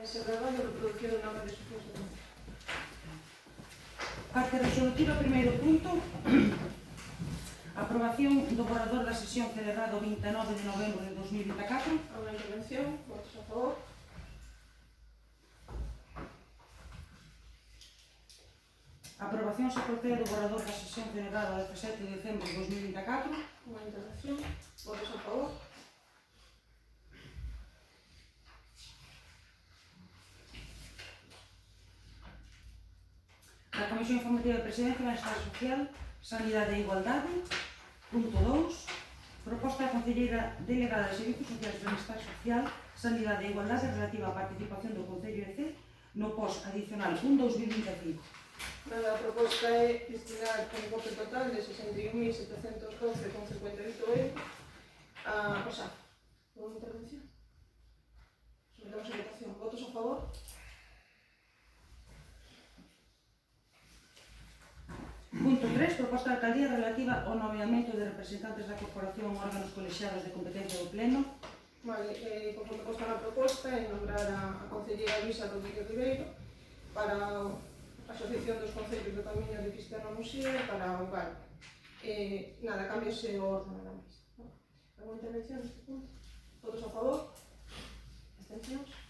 Ese grabado reproducido na rede social de Concello. Parte resolutiva, primeiro punto. Aprobación do borrador da sesión celebrada o 29 de novembro de 2024. A unha intervención, votos a favor. Aprobación se procede do borrador da sesión celebrada o 17 de decembro de 2024. Unha intervención, votos a favor. Da Comisión Informativa de Presidencia, Benestar Social, Sanidade e Igualdade. Punto 2. Proposta da Concelleira Delegada de Servizos Sociais de Benestar Social, Sanidade e Igualdade relativa á participación do Concello EC no POS adicional 1-2025. A proposta é destinar un importe total de 61.712,58 euros a OSA. Unha intervención. Sometemos a votación. Votos a favor. Punto 3. Proposta da Alcaldía relativa ao nomeamento de representantes da Corporación ou órganos colexiados de competencia do Pleno. Vale, conforme consta na proposta, é nombrar a concelleira Luisa Rodríguez Ribeiro para a Asociación dos Concellos do Camiño de Cristiano Muxía e para o GAL. Nada, cambiose o orden da mesa. Alguna intervención neste punto? Todos a favor? Abstencións?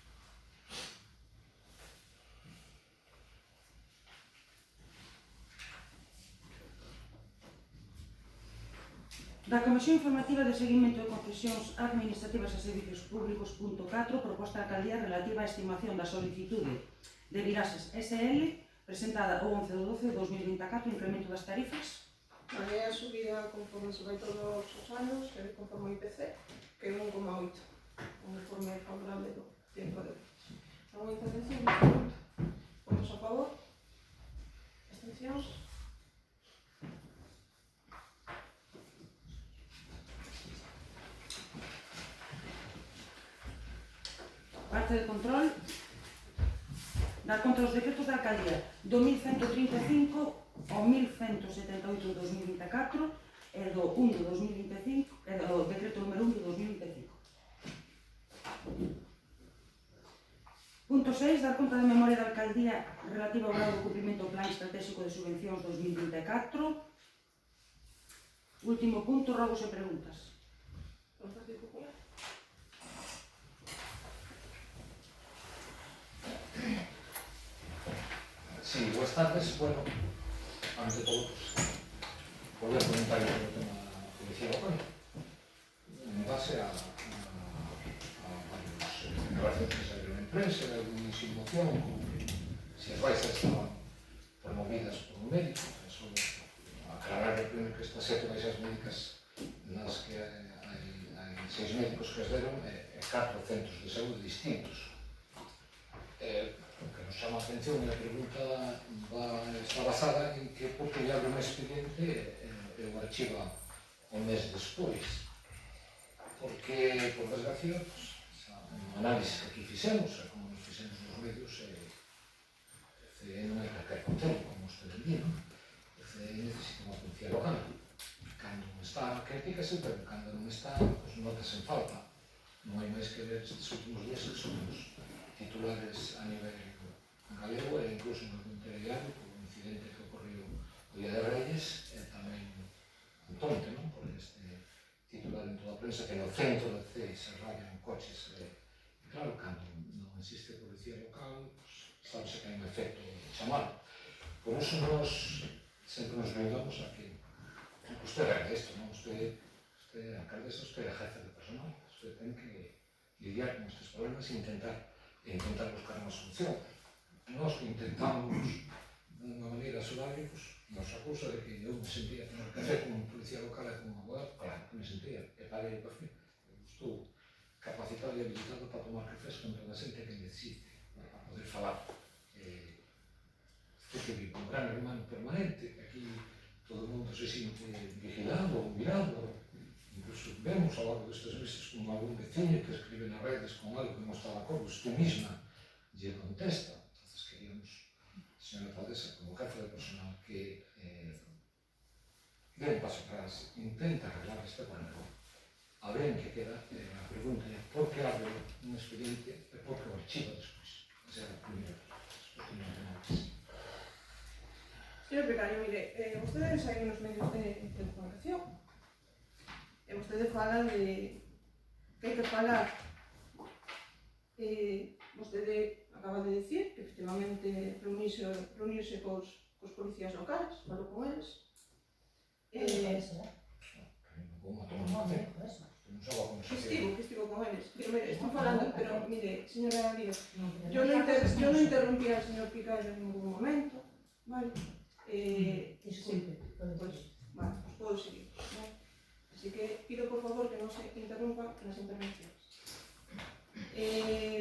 Da Comisión Informativa de Seguimento de Concesións Administrativas e Servicios Públicos. Punto 4. Proposta da Alcaldía relativa á estimación da solicitude de Virases SL presentada o 11 de 12 de 2024, incremento das tarifas. A subida conforme se vai todos os anos, conforme o IPC, que é 1,8, un informe favorable do tempo de euros. Alguna intervención neste punto? Votos a favor? Abstencións? Parte de control. Dar conta dos decretos da Alcaldía do 1135 ao 1178 de 2024 e do 1 de 2025 e do decreto número 1 de 2025. Punto 6. Dar conta da memoria da Alcaldía relativa ao grado de cumprimento do Plan Estratégico de Subvencións 2024. Último punto, rogos e preguntas. Do Partido Popular. Sí, boas tardes. Bueno, ante todo, volver a comentar o tema da policía local en base a varios declaracións que salieron en prensa, de alguna insinuación, como que se as baixas estaban promovidas por un médico. Eso, aclarar primeiro que estas 7 baixas médicas nas que hai 6 médicos que as deron e 4 centros de saúde distintos. O que nos chama a atención e a pregunta está basada en que porque lle abre un expediente e o archiva un mes despois. Porque, por desgracia, un análise que aquí fixemos, e como nos fixemos nos medios, non é calquer concello, como usted di, non? Necesita unha policía local. Cando está criticase, pero cando non está, notas en falta. Non hai máis que ver estes últimos días que son os titulares a nivel galego e incluso no interdiario por un incidente que ocorreu o Día de Reyes e tamén en Ponte, non? Por este titular en toda a prensa que no centro da CEI se rayan coches e claro, cando non existe policía local, sabese que hai un efecto chamado. Por iso nos sempre nos ayudamos a que usted haga isto, non? Usted é alcaldesa, usted é jefe de personal, usted ten que lidiar con estes problemas e intentar buscar unha solución. Nós que intentamos de unha maneira suave, nos acusa de que eu me sentía tomar café con policía local e con abogado. Claro que me sentía, e paguei o café. Eu estou capacitado e habilitado para tomar cafés con toda a xente que necesite, para poder falar. Porque vivo un gran hermano permanente, aquí todo o mundo se sinte vigilado, mirado. Incluso vemos ao longo destes meses como algún veciño que escribe nas redes con algo que non está de acordo, usted misma lle contesta. Entonces queríamos, señora alcaldesa, como jefe de personal, que dé un paso atrás, intenta arreglar este problema. A ver en que queda, a pregunta é por que abre un expediente e por que o archiva despois. Señor Picaño, mire, vostedes hai nos medios de comunicación e vostede fala de que hai que falar. Vostede acaba de dicir que efectivamente reunirse cos policías locales, falou con eles. Como a tomar un café. Non sabe a conversación. Que estivo con eles. Pero, mire, estou falando, pero, mire, señora Díaz, yo no interrumpí al señor Picaño en ningún momento, vale? Disculpe, Pues, vale, pues puedo seguir, ¿vale? Así que pido por favor que no se interrumpan las intervenciones.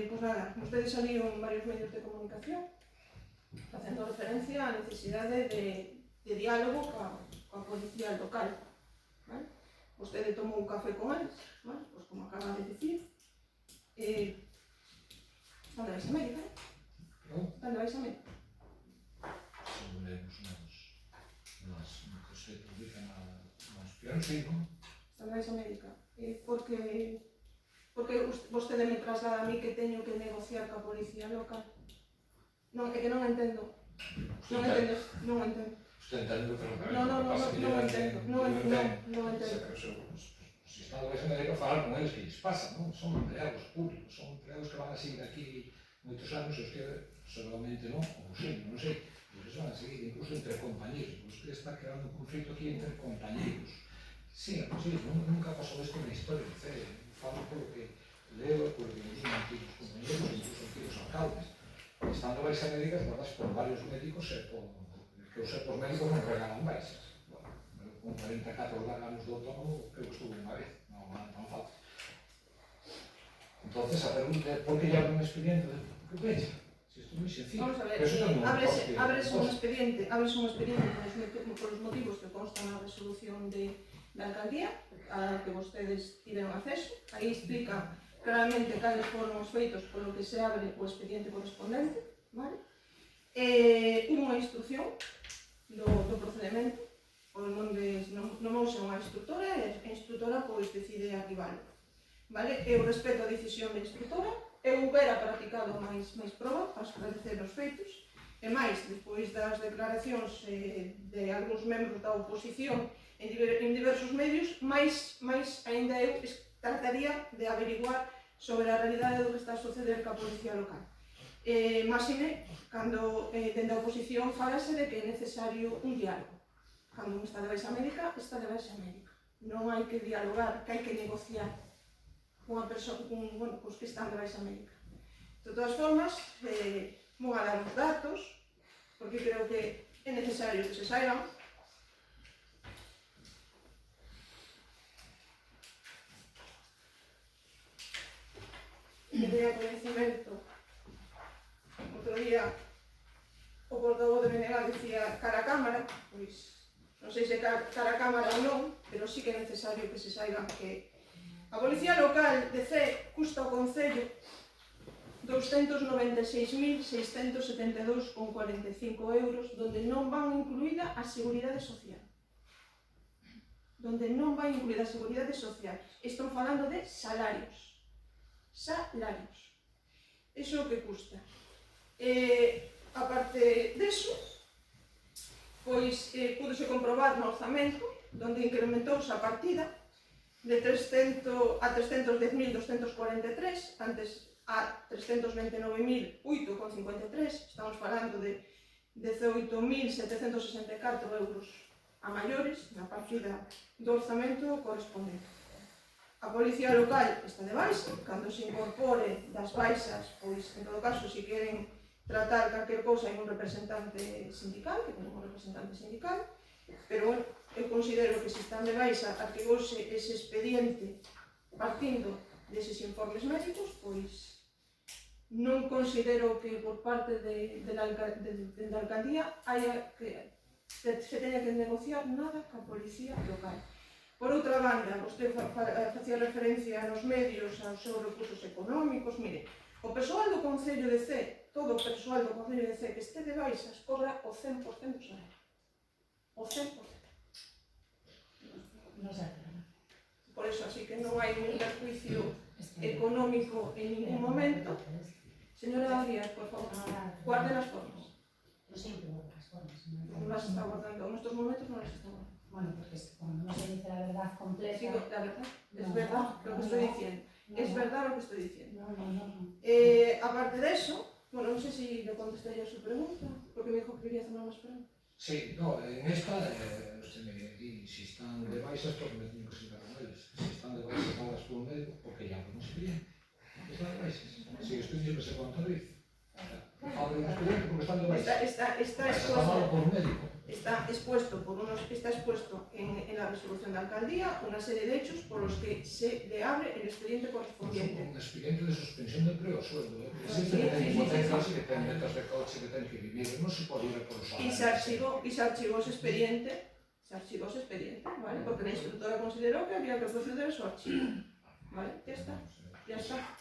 Pues nada, ustedes salieron en varios medios de comunicación facendo referencia á necesidade de diálogo coa policía local, vale? Vostede tomou un café con eles, vale? Pues como acaba de dicir, están de Baixa América, están de Baixa América. Según leemos que se publican nos peores, sí, non? Están de Baixa América. Porque vostede me traslada a mí que teño que negociar coa policía local. Non, é que non entendo. Non entendo. Usted entende, pero Non entendo. Se está de Baixa América, falar con eles que lles pasa, non? Son empleados públicos, son empleados que van a seguir aquí moitos anos, e os que seguramente non, ou sí, non sei, eles van a seguir incluso entre compañeros. Usted está creando un conflito aquí entre compañeros. Sí, nunca pasou isto na historia, falo polo que leo, polo que me dicen antigos compañeros, incluso antigos alcaldes. Estando Baixa América, guardas por varios médicos e que os sepos médicos non regalan baixas. Con 44 órganos do autónomo, creo que estuvo unha vez, non van tan fácil. Entonces, a pregunta é por que lle abre un expediente de que pensa? Si isto é moi sencillo. Vamos a ver, ábrese un expediente por os motivos que constan na resolución da alcaldía a que vostedes tiveron acceso. Aí explica claramente cales foron os feitos polo que se abre o expediente correspondente, vale? Hubo unha instrucción do procedimento, onde nomouse unha instructora e a instructora pois decide arquivalo, vale? Eu respeto a decisión da instructora, eu houbera practicado máis proba para esclarecer os feitos, e máis, despois das declaracións de algúns membros da oposición en diversos medios, máis ainda eu trataría de averiguar sobre a realidade do que está a suceder ca policía local. Máxime, cando dende a oposición falase de que é necesario un diálogo. Cando un está de Baixa América, está de Baixa América. Non hai que dialogar, que hai que negociar cunha persoa, cos que están de Baixa América. De todas formas, vou a dar os datos, porque creo que é necesario que se saiban. Que teña coñecemento. Outro día o portavoz de BNG dicía cara a cámara, pois non sei se cara a cámara ou non, pero sí que é necesario que se saiba que a Policía Local de Cee custa ao Concello 296.672,45 euros, donde non van incluída a Seguridade Social. Donde non vai incluída a Seguridade Social. Estou falando de salarios. Salarios. Iso é o que custa. A parte deso, pois púdose comprobar no orzamento, onde incrementouse a partida de 300 a 310.243, antes a 329.008,53, estamos falando de 18.764 euros a maiores na partida do orzamento correspondente. A Policía Local está de baixa, cando se incorpore das baixas, pois, en todo caso, se queren tratar calquer cousa en un representante sindical, que ten un representante sindical, pero, bueno, eu considero que se están de baixa activouse ese expediente partindo deses informes médicos, pois non considero que por parte da alcaldía haya que se teña que negociar nada ca Policía Local. Por outra banda, vostede facía referencia nos medios aos seus recursos económicos. Mire, o persoal do Concello de Cee, todo o persoal do Concello de Cee que este de baixas, cobra o 100% do salario. O 100%. Non sei. Por eso, así que non hai un perjuicio económico en ningún momento. Señora Díaz, por favor, guarde las formas. Lo siento, formas. No las está abordando, en estos momentos no las está abordando. Bueno, porque es que cuando no se dice la verdad completa... Sí, la verdad, es No, verdad lo que estoy no. diciendo. No, Es no. verdad lo que estoy diciendo. No. Aparte de eso, bueno, no sé si le contesté yo a su pregunta, porque me dijo que quería hacer más preguntas. Sí, no, en esta, si están de baixas, porque me teño que sentar con eles. Si están de baixas dadas por un médico, porque ya non expediente. Están de baixas. Si estoy yo no sé cuánto vez. Abre un expediente porque están de baixas. Está malo por un médico. Está expuesto en la resolución de alcaldía una serie de hechos por los que se le abre el expediente correspondiente. Un expediente de suspensión de empleo, sueldo. Sí, Siempre que ten sí, hipotecas, sí. que ten metas de coche, que ten que vivir, non se pode ir por usar. Y se archivó ese expediente, ¿vale? Porque la instructora consideró que había que proceder a su archivo. ¿Vale? Ya está.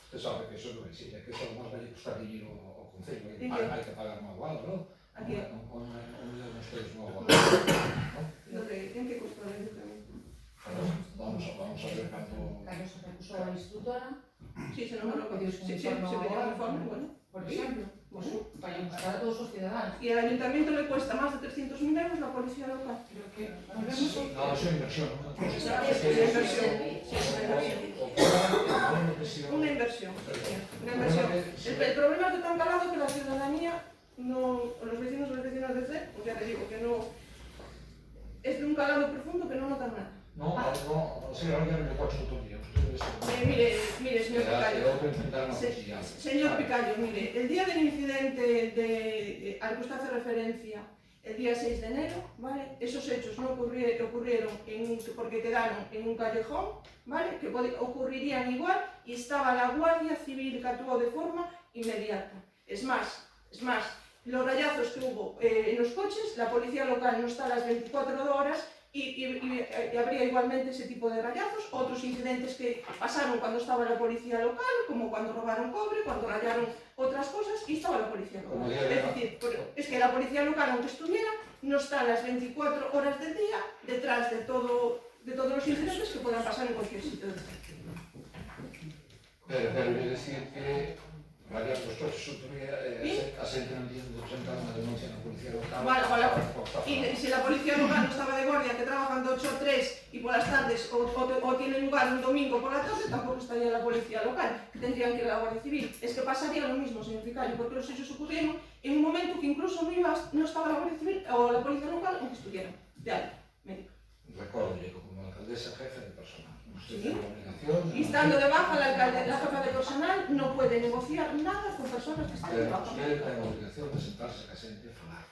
Usted sabe que eso non existe, que eso además vai costar dinero ao Concello, ¿Y qué? hai que pagar un abogado, non? ¿A quién? Non ustedes un abogado. ¿En qué costó el ayuntamiento? Vamos a ver cando... Carlos se recusó a la instructora, Sí, se nombró que se pidió un informe, bueno. por ejemplo, pues para buscar a todos los ciudadanos. Y al ayuntamiento le cuesta más de 300.000 euros la policía local. Creo que No, eso é inversión, non? Es una inversión. Una inversión. El problema es de tan calado que la ciudadanía, los vecinos o las vecinas de C, pues ya te digo que no, es de un calado profundo que no notan nada. No, ahora ya me coche todo el día. Mire, señor Picayo. Señor Picayo, mire, el día del incidente al que usted hace referencia, el día 6 de enero, ¿vale? Esos hechos no ocurrieron porque quedaron en un callejón, ¿vale? Que ocurrirían igual y estaba la Guardia Civil que actuó de forma inmediata. Es más, los rayazos que hubo en los coches, la policía local no está a las 24 horas y habría igualmente ese tipo de rayazos, otros incidentes que pasaron cuando estaba la policía local, como cuando robaron cobre, cuando rayaron otras cosas y estaba la policía local. Es decir, es que la policía local, aunque estuviera, no está a las 24 horas del día detrás de todos los incidentes que puedan pasar en cualquier sitio. Pero es decir que rayar los coches otro día, a gente non tiene de presentar una denuncia en la policía local. Vale. Y si la policía local no estaba de guardia, que trabajan de 8 a 3 y por las tardes o tiene lugar un domingo por la tarde, tampoco estaría la policía local, que tendrían que ir a la Guardia Civil. Es que pasaría lo mismo, señor Picayo, porque los hechos ocurrieron en un momento que incluso no estaba la Guardia Civil o la policía local, aunque estuvieran de área médica. Recuerdo que como alcaldesa jefe de personal, usted Sí. tiene la obligación... Y estando de baja, la jefa de personal no puede negociar nada con personas que están de baja. Usted tiene la obligación de sentarse a gente y falar.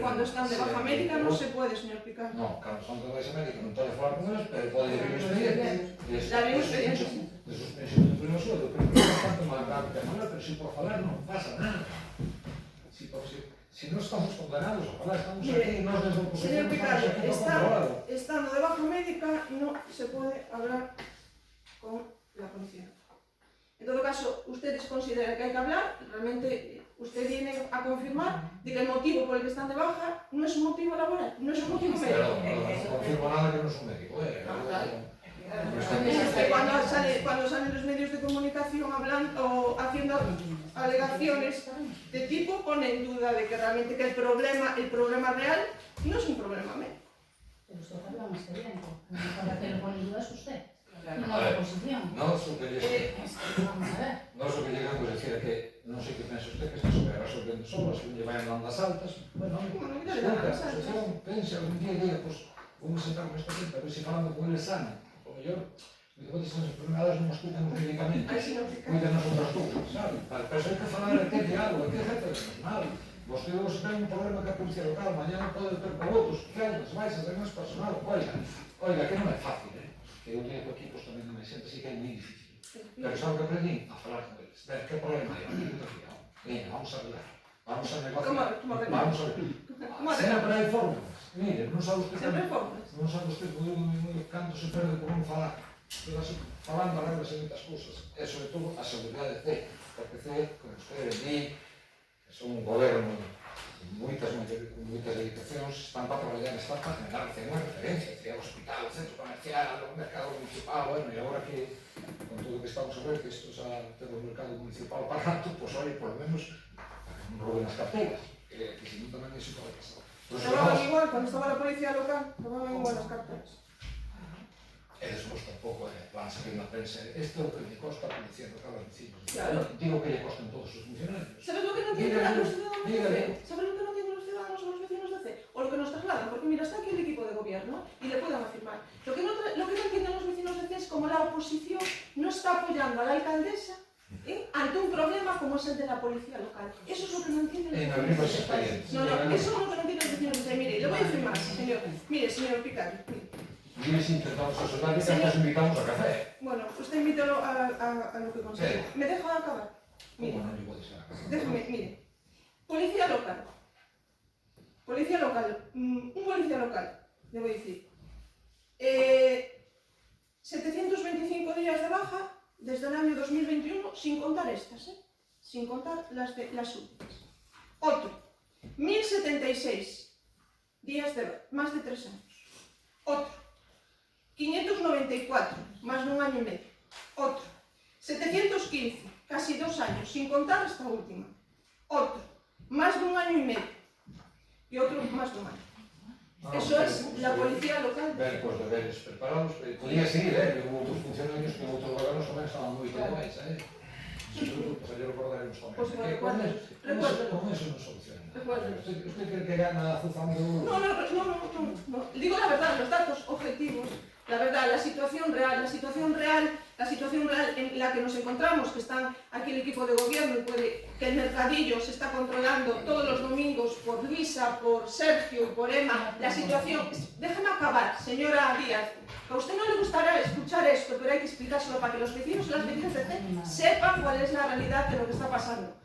Cuando están de baja médica no se puede, señor Picayo. No, cuando están de baja médica non pode falar con eles, pero pode ir un expediente. Darle un expediente. De suspensión de pleno sueldo, pero non é tanto marcar que falar, pero si por falar non pasa nada. Si no estamos condenados a falar, estamos aquí, nos desde o Señor Picayo, estando de baja médica no se puede hablar con la policía. En todo caso, ustedes consideran que hay que hablar, realmente usted viene a confirmar de que el motivo por el que están de baja no es un motivo laboral, no es un motivo médico. No confirmo nada que no es un médico, Es que cuando salen los medios de comunicación hablando o haciendo alegaciones de tipo, pone en duda de que realmente que el problema real no es un problema médico. Pero usted habla un expediente. Para que lo pone en duda es usted. No la oposición. No, eso que Vamos a ver. no, eso que llegamos a decir que non sei que pensa usted que está sobre resolvendo solas, que lle vayan dando as altas. Bueno, ya le dan escuta, las altas. asociación, pense, algún día diga, pues, vamos a sentar con esta gente, a ver si falando con eles sana. O mellor, depois das enfermedades non escutan os medicamentos. Aí sí no pica. Cuidan as outras cousas, sabe? Pero eso hai que falar, hai que diálogo, hai que hacer personal. Vostedes ten un problema que a policía local, mañana pode ter con outros, celdas, baixas, hai máis personal. Oiga, que non é fácil, que eu teño equipos tamén de máis xente, así que é moi difícil. Pero sabe que aprendí a falar con eles. Ver que problema hai, venga, vamos a hablar, vamos a negociar, vamos a ver. Sempre hai fórmulas. Mire, non sabe usted Sempre fórmulas. non sabe usted moi canto se perde por non falar. Falando arreglas moitas cousas. E sobre todo a seguridade de C, porque C, como usted di, que son un goberno moitas dedicacións, están para traballar, están para generar unha referencia, o hospital, o centro comercial, o mercado municipal, bueno, e agora que, con todo o que estamos a ver, que isto xa ten o mercado municipal barato, pois, oye, por lo menos, non roben as carteiras, que que si non tamén iso pode pasar. Pero se Robaban nós, igual, cuando estaba la policía local, robaban igual las carteras. e despois tampouco van salir na prensa, isto é o que me costa a policía local aos vecinos. Claro. Digo que lle costan todos os funcionarios. ¿Sabes lo que no entienden Dígale, los ciudadanos de dígale. C? ¿Sabes lo que no entienden los ciudadanos o los vecinos de C? O lo que nos trasladan, porque mira, está aquí el equipo de gobierno y le pueden afirmar. Lo que no entienden los vecinos de C es como la oposición no está apoyando a la alcaldesa ante un problema como es el de la policía local. Eso es lo que no entienden los En vecinos abrir de los C. expedientes. No, eso es lo que no entienden los vecinos de C. Mire, le voy a decir más, señor. Mire, señor Picario. Mire. Diles intentamos asesorar que nos invitamos a café. Bueno, usted invítelo a lo que consigue. Sí. ¿Me deja acabar? Como Mire. non lle podes a café? Déjame, mire. Policía local. Policía local. Un policía local, debo decir. 725 días de baja desde el año 2021, sin contar estas, sin contar las últimas. Otro. 1076 días de más de 3 años. Otro. 594, más de un año y medio. Otro. 715, casi 2 años, sin contar esta última. Otro. Más de un año y medio. Y otro más de un año. Eso es la policía local. Ver cos deberes preparados. Podía seguir, que outros funcionarios que outros gobernos tamén estaban moito máis, Pues ayer recordaremos tamén. Pues recuérdelo. Con eso non soluciona. Recuérdelo. Usted cree que gana azuzando... No. Digo la verdad, los datos objetivos, la verdad, la situación real en la que nos encontramos, que están aquí el equipo de gobierno y que el mercadillo se está controlando todos los domingos por Luisa, por Sergio, por Emma, la situación... Déjame acabar, señora Díaz. A usted no le gustará escuchar esto, pero hay que explicárselo para que los vecinos y las vecinas de C sepan cuál es la realidad de lo que está pasando.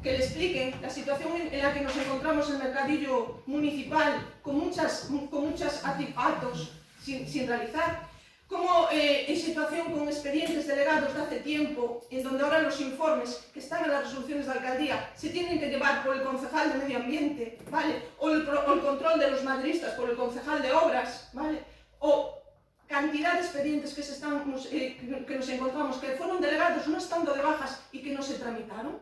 Que le expliquen la situación en la que nos encontramos en el mercadillo municipal, con muchos artefactos sin realizar, como en situación con expedientes delegados de hace tiempo, en donde ahora los informes que están en las resoluciones de alcaldía se tienen que llevar por el concejal de Medio Ambiente, ¿vale? O el control de los maderistas por el concejal de Obras, ¿vale? O cantidad de expedientes que nos encontramos, que fueron delegados no estando de bajas y que no se tramitaron.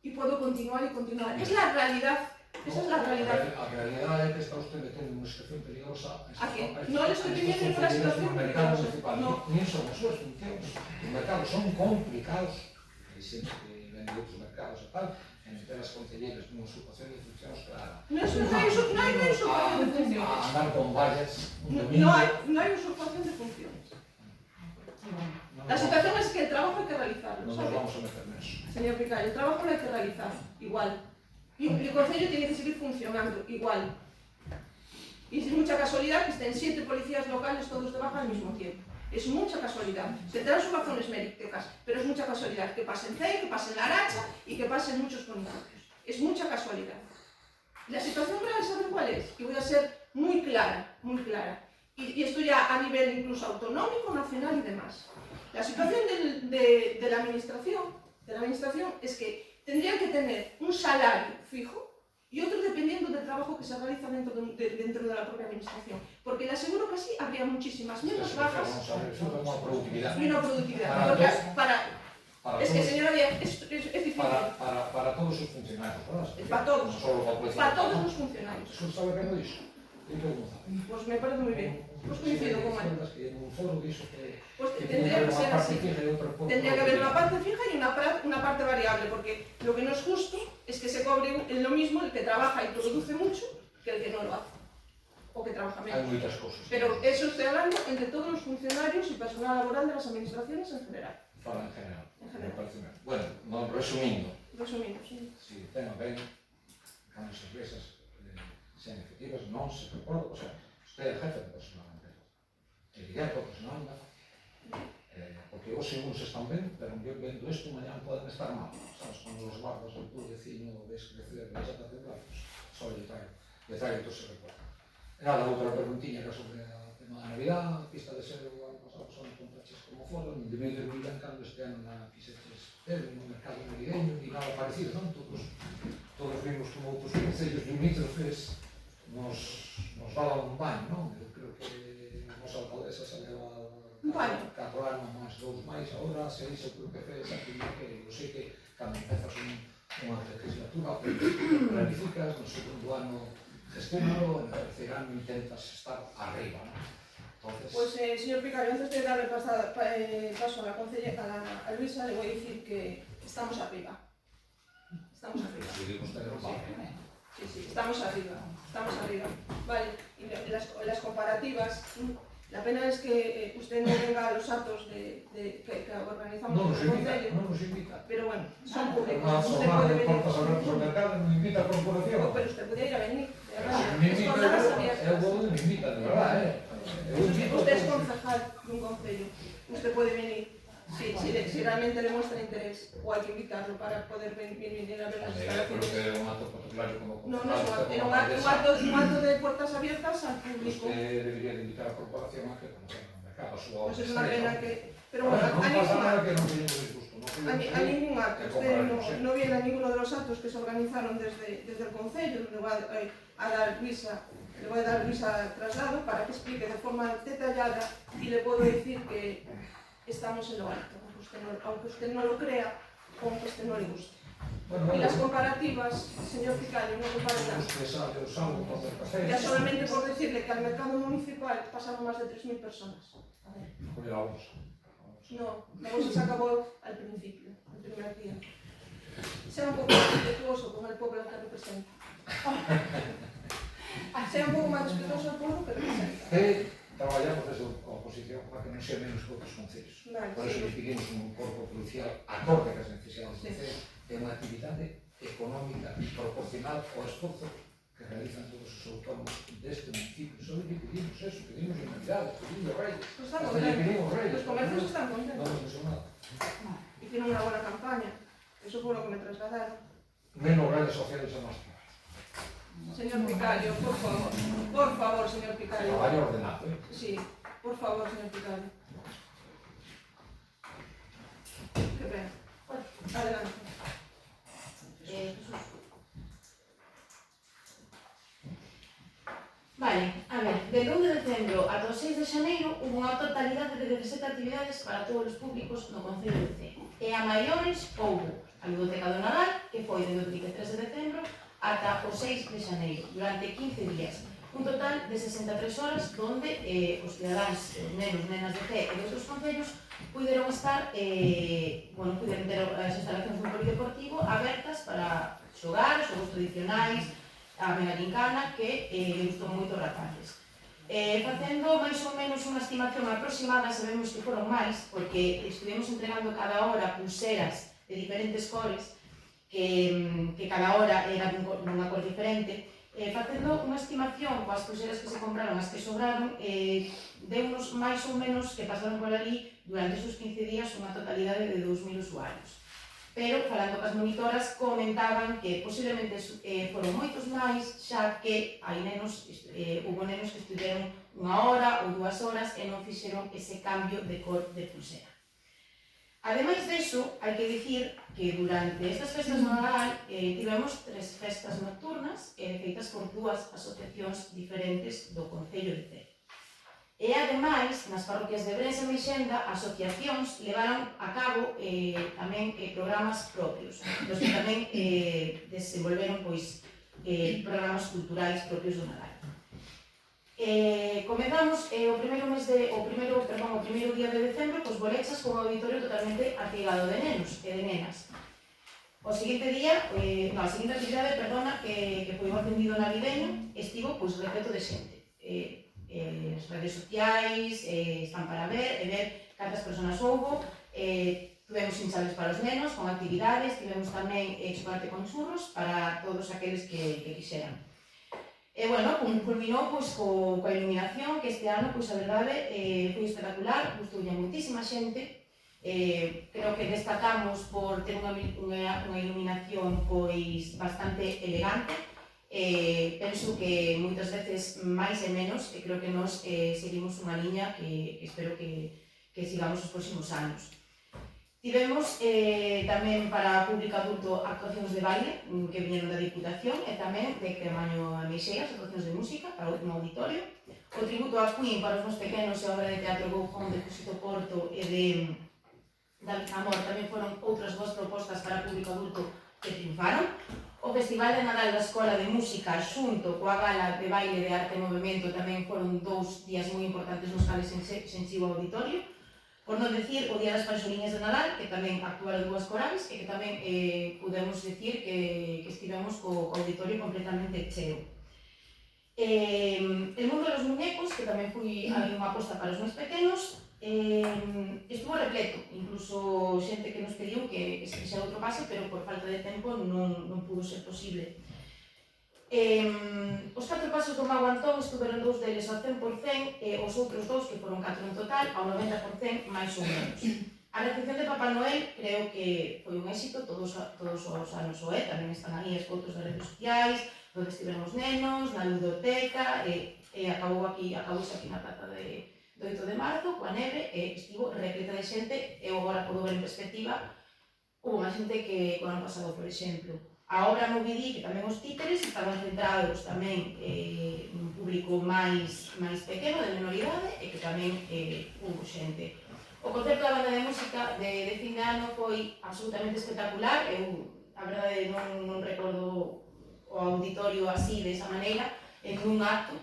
Y puedo continuar y continuar. Es la realidad. Esa es la realidad. A realidade é que está usted metendo en unha situación peligrosa. Aquí. No le estoy pidiendo ninguna situación peligrosa. No. Nin son as súas funcións. Os mercados son complicados. Hai xente que vende outros mercados e tal, e meter as concelleiras nunha usurpación de funcións clara. No hay usurpación de funciones. A andar con vallas un domingo. No hay usurpación de funciones. La situación es que el trabajo hay que realizarlo. Non nos vamos a meter neso. Señor Picario, el trabajo lo hay que realizar, igual. Y el Concello tiene que seguir funcionando, igual. Y es mucha casualidad que estén 7 policías locales todos de baja al mismo tiempo. Es mucha casualidad. Tendrán sus razones médicas, pero es mucha casualidad que pase en CEI, que pase en La Aracha y que pase en muchos municipios. Es mucha casualidad. La situación real, ¿saben cuál es? Y voy a ser muy clara, muy clara. Y esto ya a nivel incluso autonómico, nacional y demás. La situación de la administración es que tendrían que tener un salario fijo y otro dependiendo del trabajo que se realiza dentro de la propia administración. Porque le aseguro que así habría muchísimas menos bajas Eso é unha productividade. y una productividad. Es que, señora Díaz, es difícil. Para todos os funcionarios, ¿verdad? Para todos. Non solo para a policía. Para todos los funcionarios. Eso sabe que non dixo? Dito como sabe. Pues me parece muy bien. Pues coincido con él. Que en un foro dixo que Pues tiene tendría que ser así. Tendría que haber una parte. parte fija y una parte variable, porque lo que no es justo es que se cobre lo mismo el que trabaja y produce mucho que el que no lo hace, o que trabaja Hai menos. moitas cousas. Pero eso estoy hablando entre todos los funcionarios y personal laboral de las administraciones en general. Fala en general. En general. Me parece ben. Bueno, non, resumindo, Resumiendo, sí. si ten ben, cando as empresas sean efectivas, non se recorda, o sea, usted é jefe de personal da empresa. E ligar para o personal da porque hoxe uns están ben, pero eu vendo isto, mañá poden estar mal. Sabes, cando os guardas do tu veciño ves crecer, ves ata temblados, só lle trae todo se recorda. E nada, outra preguntiña que sobre o tema da Navidad, a pista de ser o ano pasado son compraches como foron, debido de mirar cando este ano na fixeches no mercado navideño, ni nada parecido, non? Todos vimos como outros concellos limítrofes nos daban un baño, non? Eu creo que a nosa alcaldesa se leva 4 anos máis, 2 máis, agora 6, eu creo que fez aquí que eu sei que cando empezas unha legislatura planificas, no segundo ano gestionado, en el tercer ano intentas estar arriba, ¿no? Entonces... Pues, señor Picario, antes de darle paso a la consellera, a Luisa, le voy a decir que estamos arriba. Estamos arriba. Si digo usted que no vale, ¿eh? Sí, estamos arriba. Vale, y las comparativas, la pena es que usted no venga a los actos que organizamos en el Concello. No nos invita. Pero bueno, son públicos. Una Usted jornada puede de venir. portas abertas ao mercado non me invita a corporación. No, pero usted podría ir a venir. Me Es invita, jornadas eu abiertas. vou onde me invitan, de verdad, Usted es concejal de un concello. Usted puede venir. Si realmente le muestra interés, o hay que invitarlo para poder venir a ver las Creo instalaciones. que era un acto protocolario como No, no es un acto, era un acto de puertas abiertas al público. Usted debería de invitar a corporación a que conozcan el mercado, a súa Pues es una pena que... Pero bueno, bueno, non a pasa ningún nada acto. que non teñemos disgusto, A ningún acto. Usted no viene a ninguno de los actos que se organizaron desde el Concello. Le voy a dar Luisa traslado para que explique de forma detallada y le puedo decir que estamos en lo alto, aunque usted no lo crea o aunque a usted no le guste. Y las comparativas, señor Picario, no comparen nada. Usted sabe, eu salgo con el café. Ya solamente por decirle que al mercado municipal pasaron más de 3.000 personas. Con la bolsa. No, la bolsa se acabó al principio, el primer día. Sea un poco más respetuoso con el pueblo que representa. Sea un poco más respetuoso al pueblo que representa. Traballamos desde a oposición para que non sea menos que outros concellos. Vale, Por eso sí. lles pedimos un corpo policial acorde cas necesidades do concello e unha actividade económica proporcional ao esforzo que realizan todos os autónomos deste municipio. Só lle pedimos eso, pedimos Navidades, pedimos Reyes, Pues están hasta lle contentos. pedimos Reyes. Los comercios están Non contentos. nos puso nada. Hicieron una buena campaña. Eso fue lo que me trasladaron. Menos redes sociales a más trabajo. Señor Picario, por favor, señor Picario. Traballo ordenado, Sí, por favor, señor Picario. Qué pena. Adelante. Vale, a ver, del 1 de decembro ata o 6 de xaneiro hubo unha totalidade de 17 actividades para todos os públicos no Concello de Cee. E a maiores houbo a Biblioteca do Nadal, que foi desde o 23 de decembro ata o 6 de xaneiro, durante 15 días. Un total de 63 horas donde os cidadáns, os nenos, nenas de Cee e de outros concellos puderon estar, puderon ter as instalacións dun polideportivo abertas para xogar, os xogos tradicionais, a Benalincana, que gustou moito aos rapaces. Facendo máis ou menos unha estimación aproximada, sabemos que foron máis, porque estuvimos entregando cada hora pulseras de diferentes cores, que cada hora era dunha cor diferente. Facendo unha estimación coas pulseras que se compraron, as que sobraron, deunos máis ou menos que pasaron por ali durante esos 15 días unha totalidade de 2.000 usuarios. Pero, falando cas monitoras, comentaban que posiblemente foron moitos máis, xa que hai hubo nenos que estiveron 1 hora ou 2 horas e non fixeron ese cambio de cor de pulsera. Ademais deso, hai que dicir que durante estas festas de Nadal tivemos 3 festas nocturnas feitas por 2 asociacións diferentes do Concello de Cee. E ademais, nas parroquias de Brense e Meixenda, asociacións levaron a cabo tamén programas propios, nos que tamén desenvolveron programas culturais propios do Nadal. Comezamos o primeiro día de decembro cos bolechas con un auditorio totalmente atigado de nenos e de nenas. O seguinte día, a seguinte actividade, que foi o atendido navideño, estivo repleto de xente. As redes sociais están para ver cantas persoas houbo. Tivemos hinchables para os nenos con actividades, tivemos tamén chocolate con churros para todos aqueles que quixeran. Culminou coa iluminación, que este ano, a verdade, foi espectacular, gustoulle moitísima xente. Creo que destacamos por ter unha iluminación bastante elegante. Penso que moitas veces máis e menos, e creo que nós seguimos unha liña que espero que sigamos os próximos anos. Tivemos tamén para público adulto actuacións de baile que viñeron da Diputación e tamén de Cremaño e Meixeiras, actuacións de música para o último auditorio. O tributo a Queen para os máis pequenos e a obra de teatro Go Home de Cusito Porto e de David Amor tamén foron outras 2 propostas para público adulto que triunfaron. O Festival de Nadal da Escola de Música xunto coa Gala de Baile de Arte e Movimento tamén foron 2 días moi importantes nos cales se enchiu o auditorio. Por non decir o Día das Panxoliñas de Nadal, que tamén actuaron 2 corais e que tamén podemos decir que estivemos co auditorio completamente cheo. El mundo dos muñecos, que tamén foi unha aposta para os máis pequenos, estuvo repleto, incluso xente que nos pediu que se fixera outro pase, pero por falta de tempo non pudo ser posible. Os 4 pasos do Mago Antón estuveron 2 deles ao 100%, e os outros 2, que foron 4 en total, ao 90% máis ou menos. A recepción de Papá Noel creo que foi un éxito, todos os anos o é, tamén están aí as fotos das redes sociais, onde estiveron os nenos, na ludoteca, e acabouse aquí na plaza do 8 de marzo, coa neve, e estivo repleta de xente, e agora podo ver en perspectiva, hubo máis xente que o ano pasado, por exemplo. A obra Moby que tamén os títeres estaban centrados tamén nun público máis pequeno, de menoridade, e que tamén hubo xente. O concerto da banda de música de fin de ano foi absolutamente espectacular. Eu, a verdade, non recordo o auditorio así, desa maneira, en un acto.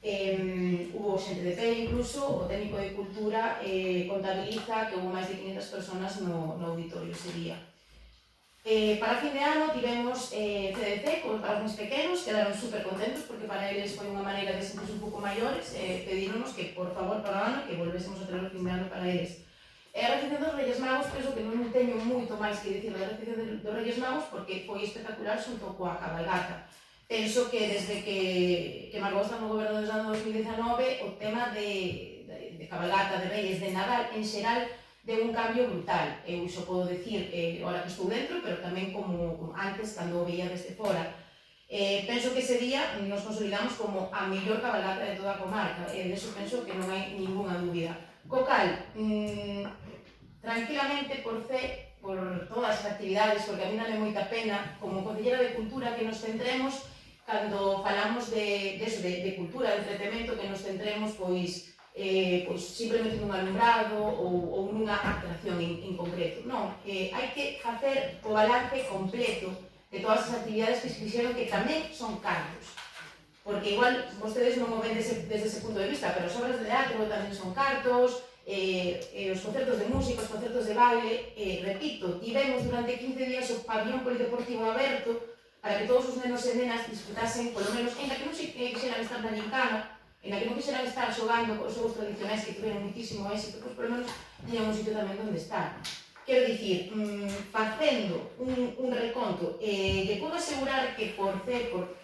Hubo xente de pé, incluso, o técnico de cultura contabiliza que hubo máis de 500 personas no auditorio ese día. Para fin de ano tivemos CDC para os máis pequenos, quedaron super contentos porque para eles foi unha maneira de sentirse un pouco maiores, pedíronos que por favor para o ano que volvésemos a ter o fin de ano para eles. A recepción dos Reyes Magos, penso que non teño moito máis que dicir da recepción dos Reyes Magos porque foi espectacular xunto coa cabalgata. Penso que desde que Margot está no goberno desde o ano 2019 o tema de cabalgata, de Reyes, de Nadal en xeral deu un cambio brutal. Eu xo podo dicir ahora que estou dentro, pero tamén como antes, cando o veía desde fora. Penso que ese día nos consolidamos como a mellor cabalgata de toda a comarca, e de eso penso que non hai ninguna dúbida. Co cal, tranquilamente, por todas as actividades, porque a mí dame moita pena, como Concellera de Cultura, que nos centremos, cando falamos de cultura, de entretemento, que nos centremos, pois simplemente nun alumbrado ou nunha atracción en concreto. Non, hai que facer o balance completo de todas as actividades que se fixeron que tamén son cartos. Porque igual vostedes non o ven desde ese punto de vista, pero as obras de teatro tamén son cartos, os concertos de música, os concertos de baile, repito, tivemos durante 15 días o pabillón polideportivo aberto para que todos os nenos e nenas disfrutasen, polo menos, en que non se quixeran estar na gincana, en la que non quixeran estar xogando con os xogos tradicionais que tiveron muitísimo éxito, pois polo menos tiñan un sitio tamén onde estar. Quero dicir, facendo un reconto, lle podo asegurar que por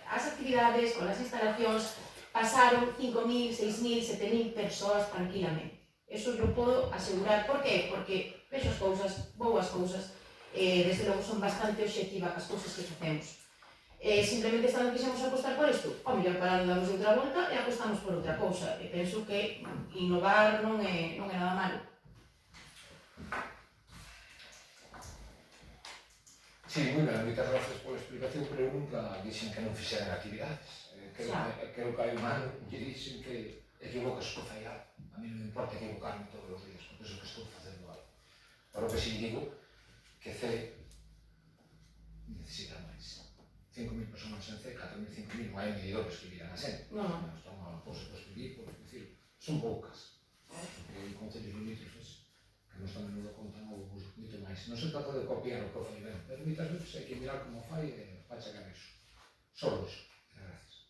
as actividades, con as instalacións, pasaron 5.000, 6.000, 7.000 persoas tranquilamente. Eso yo podo asegurar. Por qué? Porque vexo as cousas, boas cousas, desde logo son bastante obxectiva cas cousas que facemos. Simplemente estando quixemos apostar por isto, ao mellor parando damos outra volta e apostamos por outra cousa. E penso que innovar non é nada malo. Sí, moi ben, moitas gracias pola explicación, pero eu nunca dixen que non fixeran actividades. Creo que hai un ano lle dixen que equivocas co faial. A mí non me importa equivocarme todos os días, porque iso que estou facendo algo. Pero que si digo que C necesita máis. 5.000 personas en C, 4.000, 5.000, non hai medidores que viran a xente. Non están a cousa para escribir, por decir, son poucas. Porque hai concellos limítrofes que non están menudo contan ou moito máis. Non se trata de copiar o que fai ben, pero moitas veces hai que mirar como fai e para chegar a iso. Solo iso. Gracias.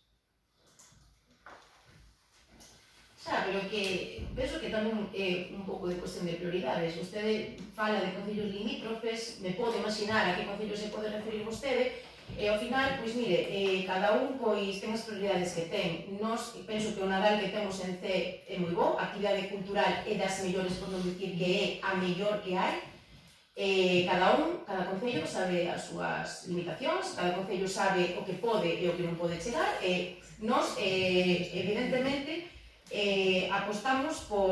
Pero que penso que tamén é un pouco de cuestión de prioridades. Vostede fala de concellos limítrofes, me pode imaginar a que concellos se pode referir vostede, e ao final, pois mire, cada un pois ten as prioridades que ten. Nos, penso que o Nadal que temos en C é moi bo, a actividade cultural é das mellores, por non dicir que é a mellor que hai. Cada concello sabe as súas limitacións, cada concello sabe o que pode e o que non pode chegar, e nos, evidentemente, apostamos por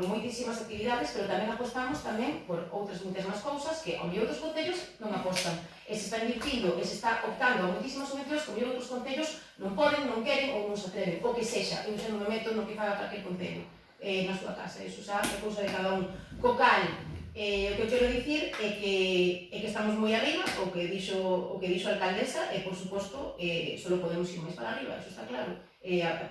moitísimas actividades, pero tamén apostamos por outras moitas máis cousas que ao mellor dos concellos non apostan. E se está invirtindo, e se está optando a moitísimas subvencións que ao mellor outros concellos non poden, non queren ou non se atreven, o que sexa. Eu xa non me meto no que faga calquer concello na súa casa, iso xa é cousa de cada un. Co cal, O que eu quero dicir é que estamos moi arriba, o que dixo a alcaldesa, e por suposto, só podemos ir máis para arriba, eso está claro.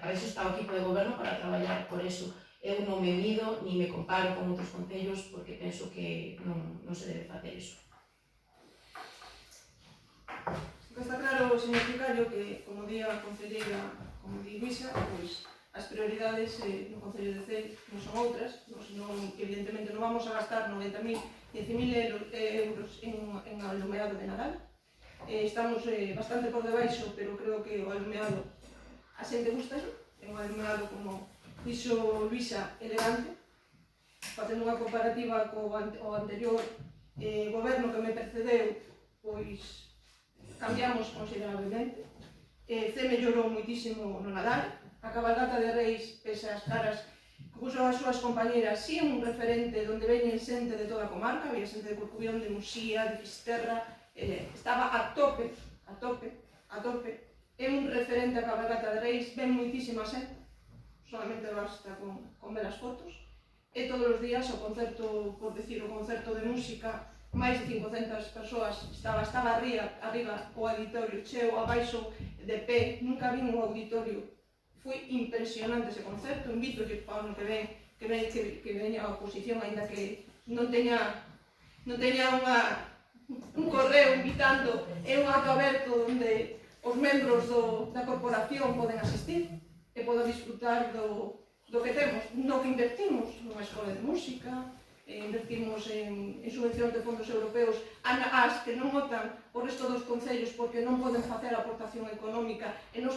Para eso está o equipo de goberno, para traballar por eso. Eu non me mido, ni me comparo con outros concellos, porque penso que non se debe facer iso. Está claro, señor Vicario, que, como di a concelleira, como di Luisa, pois, as prioridades no Concello de Cee non son outras, evidentemente non vamos a gastar 90.000, 15.000 euros en alumeado de Nadal. Estamos bastante por debaixo, pero creo que o alumeado a xente gusta, é un alumeado, como dixo Luisa, elegante, facendo unha comparativa co anterior goberno que me precedeu, pois cambiamos considerablemente. Cee mellorou moitísimo no Nadal. A cabalgata de Reis, pese as caras que puso as súas compañeras, si é un referente onde veñen xente de toda a comarca, había xente de Corcubión, de Muxía, de Fisterra, estaba a tope. É un referente a cabalgata de Reis, ven moitísima xente, solamente basta con ver as fotos, e todos os días o concerto, por decir, o concerto de música, máis de 500 persoas, estaba arriba o auditorio cheo, abaixo de pé, nunca vi un auditorio. Foi impresionante ese concerto, invito para o ano que veña a oposición, aínda que non teña un correo invitando, é un acto aberto onde os membros da corporación poden asistir e poden disfrutar do que temos, no que invertimos nunha escola de música, invertimos en subvencións de fondos europeos as que non votan o resto dos concellos porque non poden facer aportación económica e nos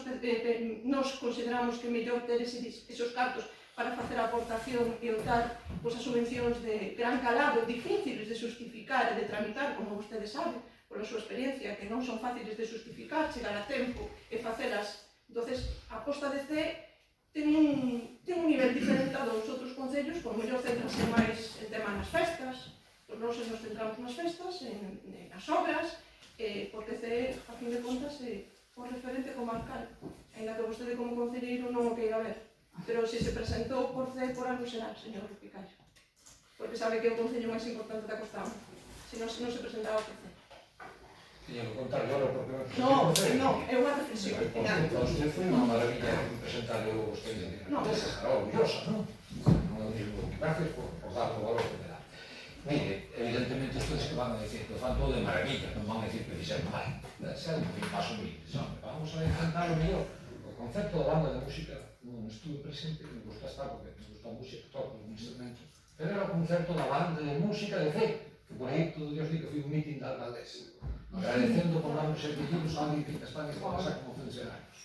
consideramos que é mellor ter esos cartos para facer a aportación e optar as subvencións de gran calado, difíciles de justificar e de tramitar, como vostedes saben, pola súa experiencia, que non son fáciles de justificar, chegar a tempo e facelas. Entón, a aposta de Cee ten un nivel diferenciado dos outros concellos, por mellor centrase máis en tema nas festas, pois nós nos centramos nas festas, nas obras, porque Cee, a fin de contas, é o referente comarcal, ainda que vostede como concelleiro non o queira ver, pero se presentou por Cee, por algo será, señor Vicario, porque sabe que é o concello máis importante da Costa Brava, se non se presentaba por Cee. Tiña que contar agora porque me Non, é unha reflexión. Para usted foi unha maravilla presentar eu vostede. Estará orgullosa, non? Non digo, gracias por dar o valor que me dá. Mire, evidentemente ustedes que van a decir que fan todo de maravilla, non van a decir que fixeron mal. Xa un pouquinho máis humildes, vamos a intentar o mellor. O concepto da banda de música non estuve presente, que me gusta estar porque me gusta a música, toco un instrumento. Pero era o concepto da banda de música de Cee, que por aí todos os días que fui un meeting da alcaldesa. Agradecendo por darnos servicios a alguén que está en esta casa como funcionarios.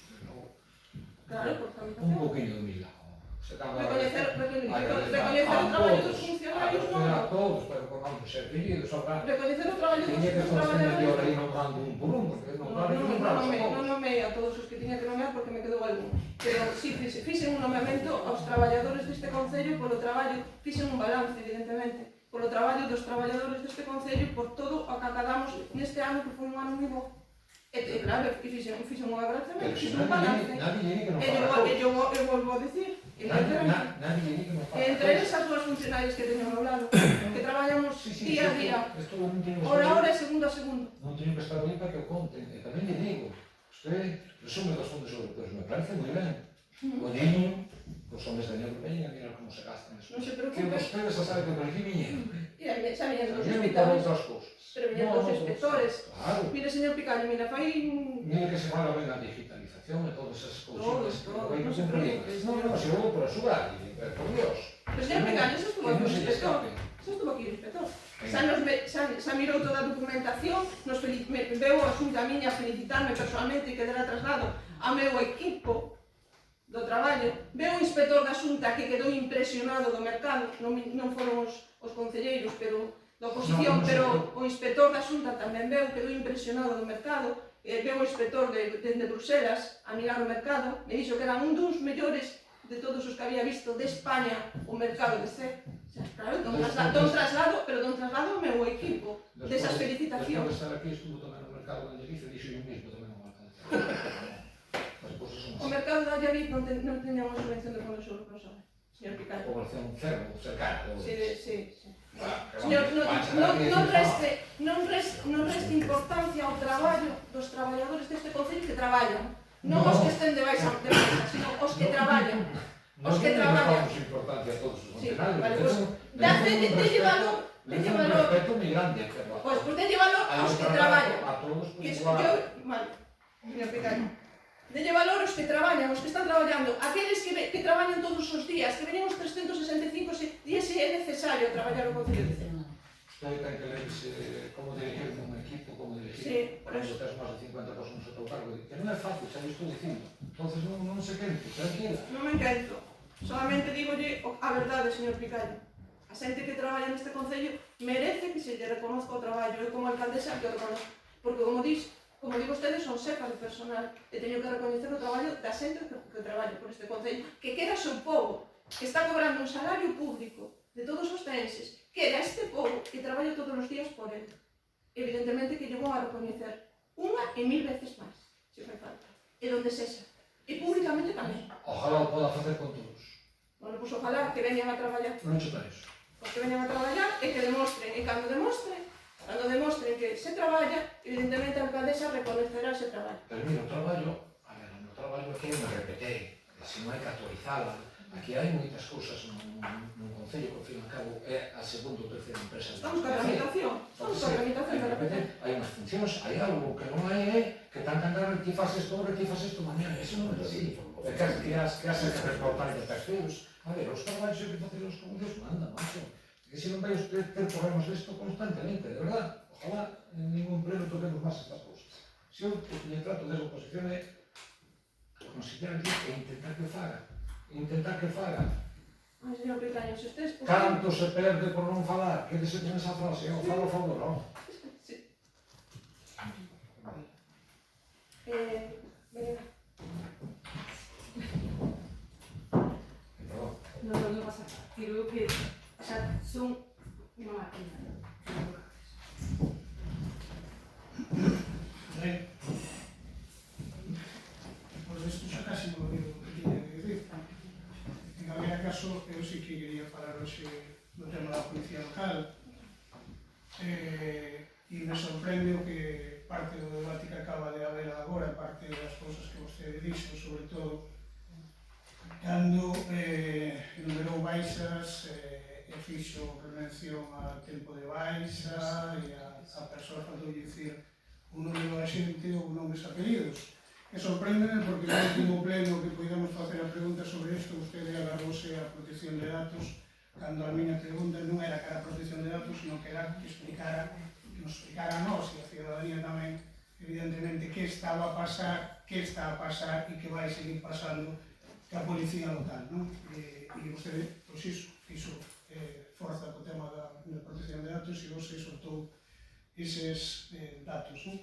Claro, por tanto. Un poquinho de humildade. Recoñecer o traballo dos funcionarios, non? A todos, pero con ambos servicios, recoñecer o traballo dos tiña que facer traballadores. mellor aí nombrando un por un, porque Non nomei a todos os que tiña que nomear porque me quedou algún. Pero si fixen un nomeamento aos traballadores deste concello polo traballo, fixen un balance, evidentemente, polo traballo dos traballadores deste concello por todo o que acadamos neste ano, que foi un ano moi bo. E claro, fixen un agradecemento, fixen un balance. E eu volvo a dicir, entre esas dúas funcionarias que teño ao meu lado, que traballamos día a día, hora a hora e segundo a segundo. Non teño que estar ali para que o conten, e tamén lle digo, usted resume dos fondos europeos, me parece moi ben. O niño, os homens da Unión Europea, mira como se gastan eso. Non se Que preocupe. vostedes xa saben que por aquí viñeron. Xa viñeron dos Viñeron para hospitales, outras cousas. pero viñeron dos inspectores. Claro. Mire, señor Picaño, mira, fai... Mire que se fala ben a digitalización e todas esas cousas. Todos, non se preocupe. Non, se vou por axudar, por Dios. Pero, señor Picaño, xa estuvo aquí o inspector. Xa estuvo aquí o inspector. Xa mirou toda a documentación, veu a xunta a miña a felicitarme personalmente e que dera traslado ao meu equipo do traballo. Veu o inspector da xunta que quedou impresionado do mercado, non foron os concelleiros, pero da oposición, pero o inspector da xunta tamén veu, quedou impresionado do mercado. Veu o inspector de Bruselas a mirar o mercado, me dixo que eran un dos mellores de todos os que había visto de España o mercado de Cee. Claro, don traslado ao meu equipo desas felicitacións. Despois de estar aquí, estuvo tamén no mercado de Galicia e dixo yo mesmo tamén ao alcalde. O mercado da Llavid non teña unha subvención de fondos europeos, señor Picaño. Población cerro, cercana. Sí. Señor, non reste importancia ao traballo dos traballadores deste concello que traballan. Non os que estén de baixa, sino os que traballan. Os que traballan. Nos importancia a todos os Sí, funcionarios. vale, pues, delle valor. Les un respeto muy grande. Pois, delle valor aos que traballan. A todos por Que es, igual. vale, señor Picaño. Delle valor aos que traballan, aos que están traballando, aqueles que traballan todos os días, que veñen os 365 días se é necesario traballar o Concello de Cee. Usted ten que lerse como dirigir un equipo, como dirigir Sí, por cando eso. tens máis de 50 personas a teu cargo. Que non é fácil, xa lo estou dicindo. Entonces non se quente, tranquila. Non me encento. Solamente dígolle a verdade, señor Picaño. A xente que traballa neste Concello merece que se lle reconozca o traballo. Eu como alcaldesa que o reconozco. Porque como digo ustedes, son xefas de personal e teño que recoñecer o traballo da xente que traballa por este Concello, que queda seu povo, que está cobrando un salario público de todos os censes, que era este povo que traballa todos os días por ele. Evidentemente que lle vou a recoñecer unha e 1000 veces máis, se fai falta, e donde sexa, e públicamente tamén. Ojalá o poda facer con todos. Bueno, pois ojalá que veñan a traballar, Non chuta iso. que veñan a traballar e que demostren, e cando demostren que se traballa, evidentemente a alcaldesa reconocerá ese traballo. Pero mira, o traballo, a ver, o meu traballo aquí me repetei, se non hai que actualizala. Aquí hai moitas cousas nun Concello que, ao fin e ao cabo, é a segunda ou terceira empresa. Estamos ca tramitación, de repente. Hai unhas funcións, hai algo que non hai é que tan cantar ti faz isto ahora, ti faz isto mañana. Eso non é así. É que has que reportar de terceros. A ver, os traballos hai que facelos como Dios manda, macho. Que se non vai ter problemas disto constantemente, de verdad. Ojalá en ningún pleno toquemos máis estas cousas. Se eu me trato de oposición é considerar aquí e intentar que faga. Intentar que faga. Ai, señor Picaño, se estés... Canto se perde por non falar? Que dese con esa frase, o falo a favor, non? Sí. Venga. Perdón. No pasa nada. Creo que son una máquina. Pues isto xa casi non digo o que tiña que dicir. En calquera caso, eu sí que quería falar hoxe do tema da policía local. E me sorprende o que parte do debate que acaba de haber agora, parte das cousas que vostede dixo, sobre todo cando enumerou baixas e fixo prevención a tempo de baixa e a persoa faltou dicir o número da xente ou nomes e apelidos. E sorpréndeme porque no último pleno que podíamos facer a pregunta sobre isto, vostede agarrouse a protección de datos, cando a miña pregunta non era cara a protección de datos, sino que era que nos explicara a nós e a ciudadanía tamén, evidentemente, que estaba a pasar, que está a pasar e que vai seguir pasando ca policía local, non? E vostede, pois iso, fixo forza co tema da protección de datos e você soltou eses datos, non?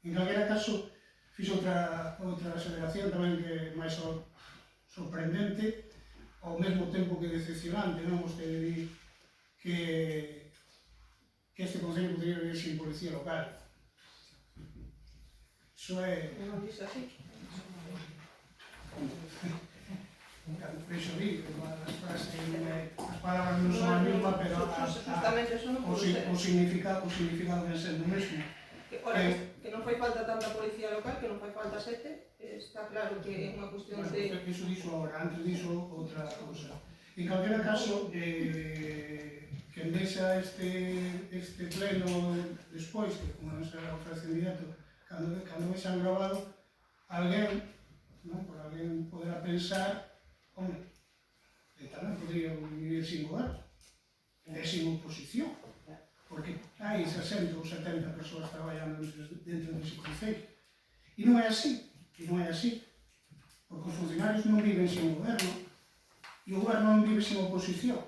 En calquera caso, fixo outra aceleración tamén que é máis sorprendente, ao mesmo tempo que decepcionante, non? Vostede di que este Concello podría vivir sin policía local. Iso é... Non dixo así. Iso di, as frases, as palabras non son a mesma, pero o significado ven sendo o mesmo. Que non fai falta tanta policía local, que non fai falta 7, está claro que é unha cuestión de... Iso dixo agora, antes dixo outra cousa. En calquera caso, quen deixa este pleno despois, que como non será ofrece inmediato, cando vexan grabado, alguén, por alguén poderá pensar, home, tamén podría vivir sin goberno, sin oposición, porque hai 60 ou 70 persoas traballando dentro dese concello. E non é así, porque os funcionarios non viven sin goberno, e o goberno non vive sin oposición.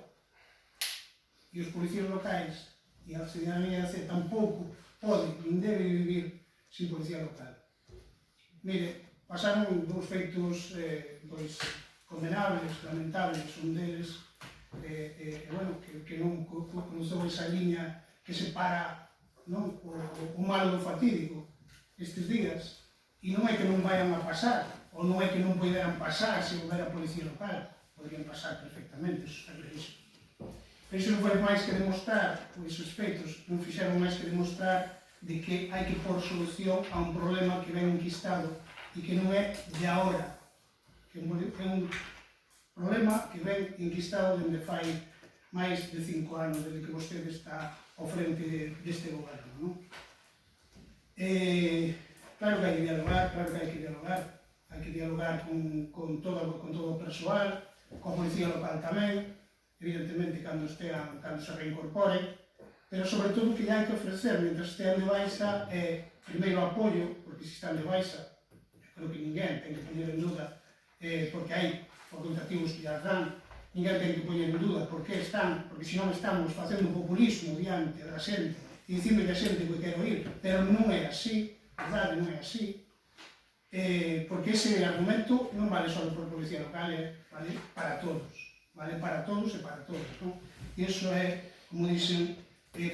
E os policías locais e a ciudadanía tampouco pode, nin debe vivir sin policía local. Mire, pasaron dous feitos condenables, lamentables, un deles que non cruzou esa liña que separa o malo do fatídico estes días, e non é que non vayan a pasar, ou non é que non poderan pasar se houbera policía local, podrían pasar perfectamente, eso está clarísimo. Pero iso non foi máis que demostrar, pois os feitos non fixeron máis que demostrar de que hai que pôr solución a un problema que ven enquistado e que non é de agora, que é un problema que ven enquistado dende fai máis de 5 anos, desde que vostede está ao frente deste goberno, non? Claro que hai que dialogar, hai que dialogar con todo o persoal, coa policía local tamén, evidentemente cando se reincorporen, pero sobre todo que hai que ofrecer, mentre estean de baixa, primeiro apoio, porque se están de baixa, creo que ninguén ten que poñer en duda, porque hai facultativos que as dan, ninguén ten que poñer en duda por que están, porque senón estamos facendo populismo diante da xente e dicindo que a xente que quero ir, pero non é así, a verdade non é así, porque ese argumento non vale só por policía local, vale para todos, vale para todos e para todos, non? E iso é, como dicen,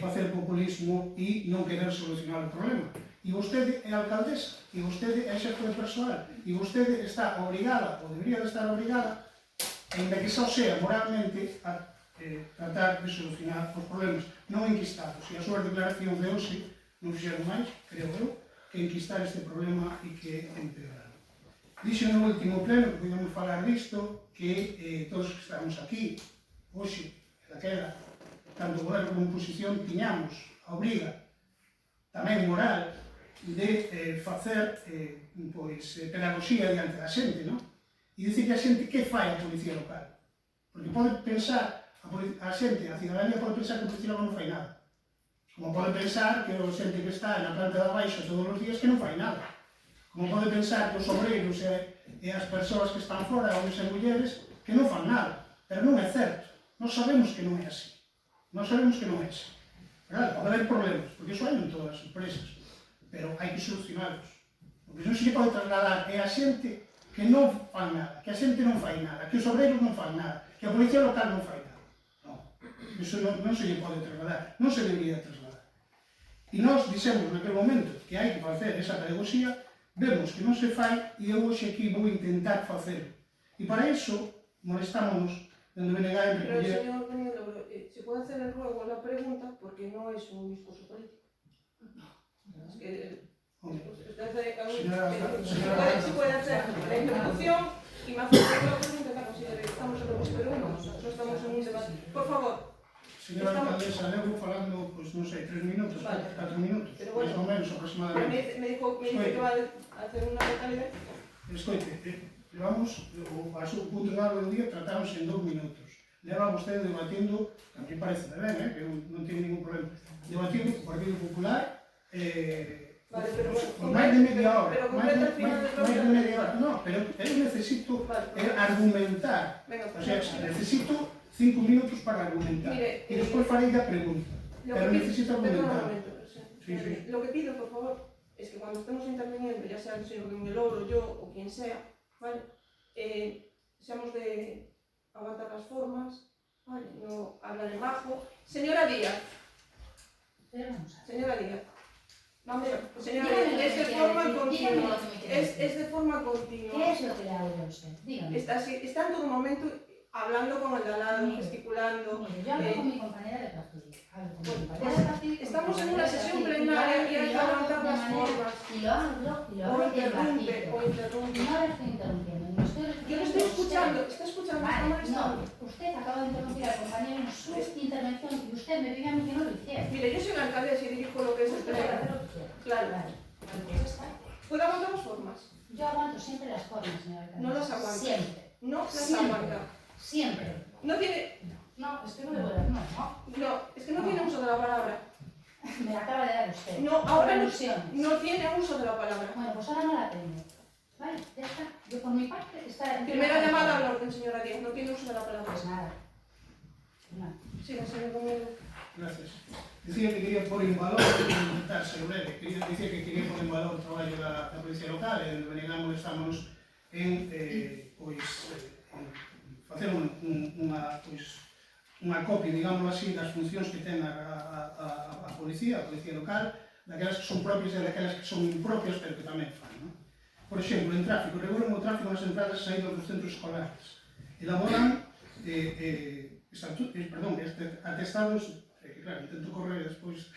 facer populismo e non querer solucionar o problema. E vostede é alcaldesa, e vostede é xefe de persoal, e vostede está obrigada, ou debería de estar obrigada, ainda que só sea moralmente, a tratar de solucionar os problemas non enquistados. E as súas declaracións de hoxe non fixeron máis, creo eu, que enquistar este problema e que empeorar. Dixo no último pleno, que podíamos falar disto, que todos os que estamos aquí, hoxe, daquela, tanto o goberno como oposición, tiñamos a obriga, tamén moral, de facer pedagogía diante da xente, non? E dicir que a xente que fai a policía local. Porque pode pensar, a xente, a cidadanía pode pensar que a policía local non fai nada. Como pode pensar que a xente que está na planta da baixa todos os días que non fai nada. Como pode pensar que os obreiros e as persoas que están fora, homens e mulleres, que non fan nada. Pero non é certo. Nós sabemos que non é así. Nós sabemos que non é así. Verdade? Pode haber problemas, porque iso hai en todas as empresas. Pero hai que solucionarlos. O que non se lle pode trasladar é a xente que non fan nada, que a xente non fai nada, que os obreiros non fan nada, que a policía local non fai nada. Non. Iso non se lle pode trasladar, non se debería trasladar. E nós dixemos naquele momento que hai que facer esa pedagogía, vemos que non se fai e eu hoxe aquí vou intentar facelo. E para iso molestámonos dende BNG en recoller... Pero, señor Domingo, se puede hacer el ruego la pregunta porque no es un discurso político. Es que... Se puede hacer la introducción y me hace la pregunta que considere que estamos en lo que esperamos, no estamos en un debate. Por favor. Señora alcaldesa, levo falando, pois non sei, 3 minutos, 4 minutos, Pero bueno, máis ou menos aproximadamente. Me dice que va a hacer una recalidad. Escoite, levamos, a seu punto dado do día tratáronse en 2 minutos. Leva vostede debatindo, a mí parece ben, que non tiene ningún problema, debatindo co Partido Popular, Vale, pero máis de media hora. Pero completa al final del máis de media hora. No, pero eu necesito argumentar. O sea, necesito 5 minutos para argumentar. Mire, y despois farei a pregunta. Pero necesito argumentar. Sí. Lo que pido, por favor, es que cuando estemos interviniendo, ya sea el señor Domingo, yo o quien sea, ¿vale? Seamos de aguantar las formas, ¿vale? No hablar en bajo. Señora Díaz. Señora Díaz. Vamos, señora Díaz, es de forma continua. Es de forma continua. ¿Qué es lo que le hago yo a usted? Dígame. Está en todo momento hablando con el de al lado, gesticulando. Mire, yo hablo con mi compañera de partido. Hablo con mi compañera de partido. Estamos en una sesión plenaria y hay que aguantar las formas. Y lo hago O interrumpe. No le estoy interrumpiendo. Yo lo estoy escuchando, está escuchando, está molestando. No, usted acaba de interrumpir al compañero en su intervención y usted me pide a mí que no lo hiciera. Mire, yo soy la alcaldesa y dirijo lo que es el Usted puede hacer pleno. lo que quiera. Claro. Vale. Pues ya está. ¿Puedo aguantar las formas? Yo aguanto siempre las formas, señora alcaldesa. No las aguanta. Siempre. No las Siempre. aguanta. Siempre. No tiene... No, es que no le voy a dar. No, es que no tiene uso de la palabra. Me la acaba de dar usted. No, ahora no, Alusiones. no tiene uso de la palabra. Bueno, pues ahora no la tengo. Vale, ya está. Yo por mi parte está... Primera llamada al orden, señora Díaz, no tiene uso de la palabra. Pues nada. Nada. Siga, señor Domingo. Gracias. Decía que quería pôr en valor, intentar ser breve, decía que quería pôr en valor o traballo da Policía Local e en Benegán molestámonos en facer unha copia, digamos así, das funcións que ten a Policía Local, daquelas que son propias e daquelas que son impropias, pero que tamén fan, non? Por exemplo, en tráfico, regulan o tráfico nas entradas e saídas dos centros escolares. Elaboran atestados, que claro, intento correr despois,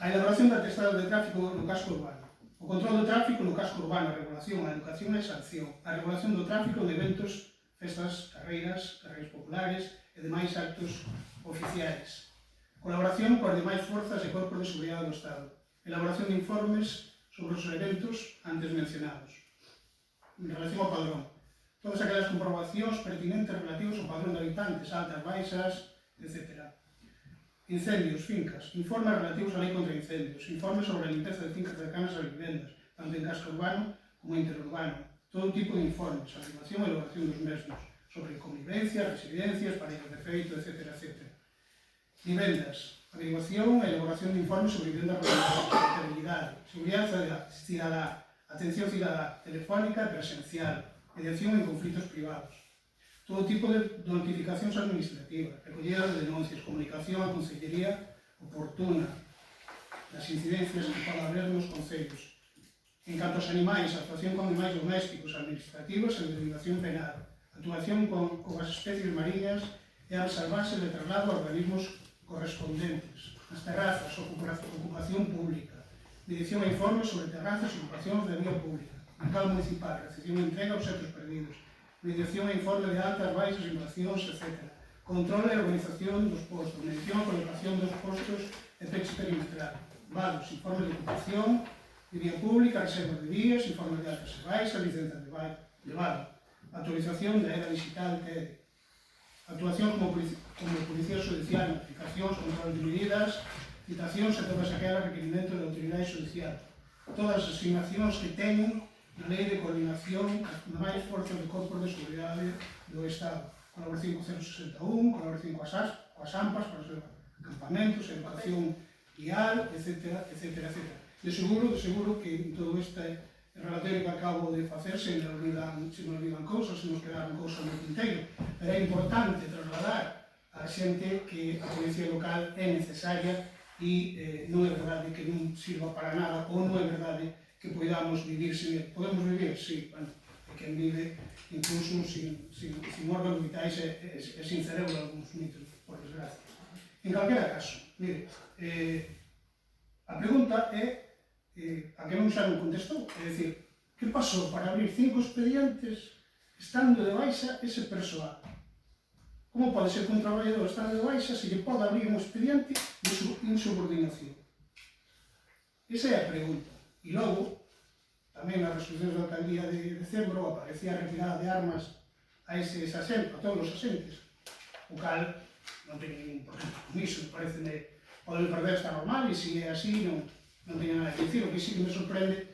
a elaboración de atestados de tráfico no casco urbano, o control do tráfico no casco urbano, a regulación, a educación e a sanción, a regulación do tráfico en eventos, festas, carreiras populares e demais actos oficiais, colaboración coas demais forzas e corpos de seguridade do Estado, elaboración de informes sobre os eventos antes mencionados, en relación ao padrón, todas aquelas comprobacións pertinentes relativos ao padrón de habitantes, altas, baixas, etc. Incendios, fincas, informes relativos á lei contra incendios, informes sobre a limpeza de fincas cercanas ás vivendas, tanto en casco urbano como interurbano, todo tipo de informes, afirmación e elaboración dos mesmos, sobre convivencia, residencias, parellas de feito, etc. Vivendas, averiguación e elaboración de informes sobre vivendas reguladas, habitabilidade, seguridade cidadá, atención cidadá, telefónica e presencial, mediación en conflitos privados. Todo tipo de notificacións administrativas, recollida de denuncias, comunicación á Consellería oportuna das incidencias que poden haber nos concellos. En canto aos animais, actuación con animais domésticos, administrativos e de derivación penal, actuación con as especies mariñas e as salvaxes de traslado a organismos correspondentes, as terrazas, ocupación pública, dirección e informes sobre terrazas e ocupacións de vía pública, mercado municipal, recepción e entrega de obxectos perdidos, mediación e informe de altas, baixas, invasións, etc. Control e organización dos postos, medición e colocación dos postos e peche perimetral, vados, informes de ocupación, de vía pública, reservas de vías, informes de altas e baixas, licencias de vado, actualización da era digital TED, actuacións como Policía Judicial, notificacións, control de medidas, citacións e todas aquelas requerimentos da autoridade judicial, todas as asignacións que teñen na Lei de Coordinación das demais forzas de corpos de seguridade do Estado, colaboración co 061, colaboración coas AMPAs, para os campamentos, educación vial, etc. De seguro que en todo este relatorio que acabo de facer se me olvidan cousas, se nos quedaron cousas no tinteiro, pero é importante trasladar a xente que a policía local é necesaria e non é verdade que non sirva para nada, ou non é verdade que podamos vivir sin ele. Podemos vivir, sí, bueno, é quen vive incluso sin órganos vitais e sin cerebro algúns mitos, por desgracia. En calquera caso, mire, a pregunta é a que non xa non contestou, é dicir, que pasou para abrir 5 expedientes estando de baixa ese persoal? Como pode ser que un traballador estando de baixa se lle pode abrir un expediente de insubordinación? Esa é a pregunta. E logo, tamén nas resolucións da alcaldía de decembro aparecía a retirada de armas a eses asentes, a todos os asentes, o cal non ten ningún problema con iso, parece que poden perder esta normal e se é así non teña nada que dicir. O que sí que me sorprende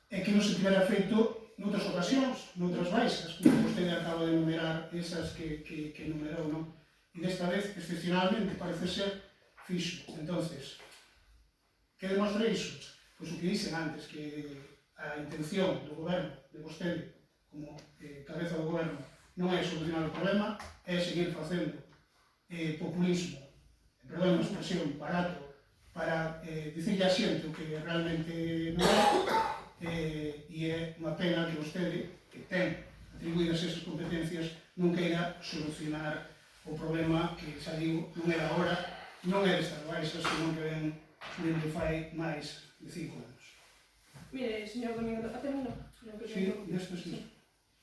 é que non se tivera feito noutras ocasións, noutras baixas, como vostede acaba de enumerar esas que enumerou, non? E desta vez, excepcionalmente, parece ser fixo. Entonces, que demostra iso? Pois o que dixen antes, que a intención do goberno, de vostede, como cabeza do goberno, non é solucionar o problema, é seguir facendo populismo, perdón a expresión, barato, para dicirlle a xente o que realmente non é, e é unha pena que vostede, que ten atribuídas esas competencias, non queira solucionar o problema que, xa digo, non é agora, non é destas baixas, senón que ven dende fai máis de 5 anos. Mire, señor Domingo, termino. Sí, despois sí.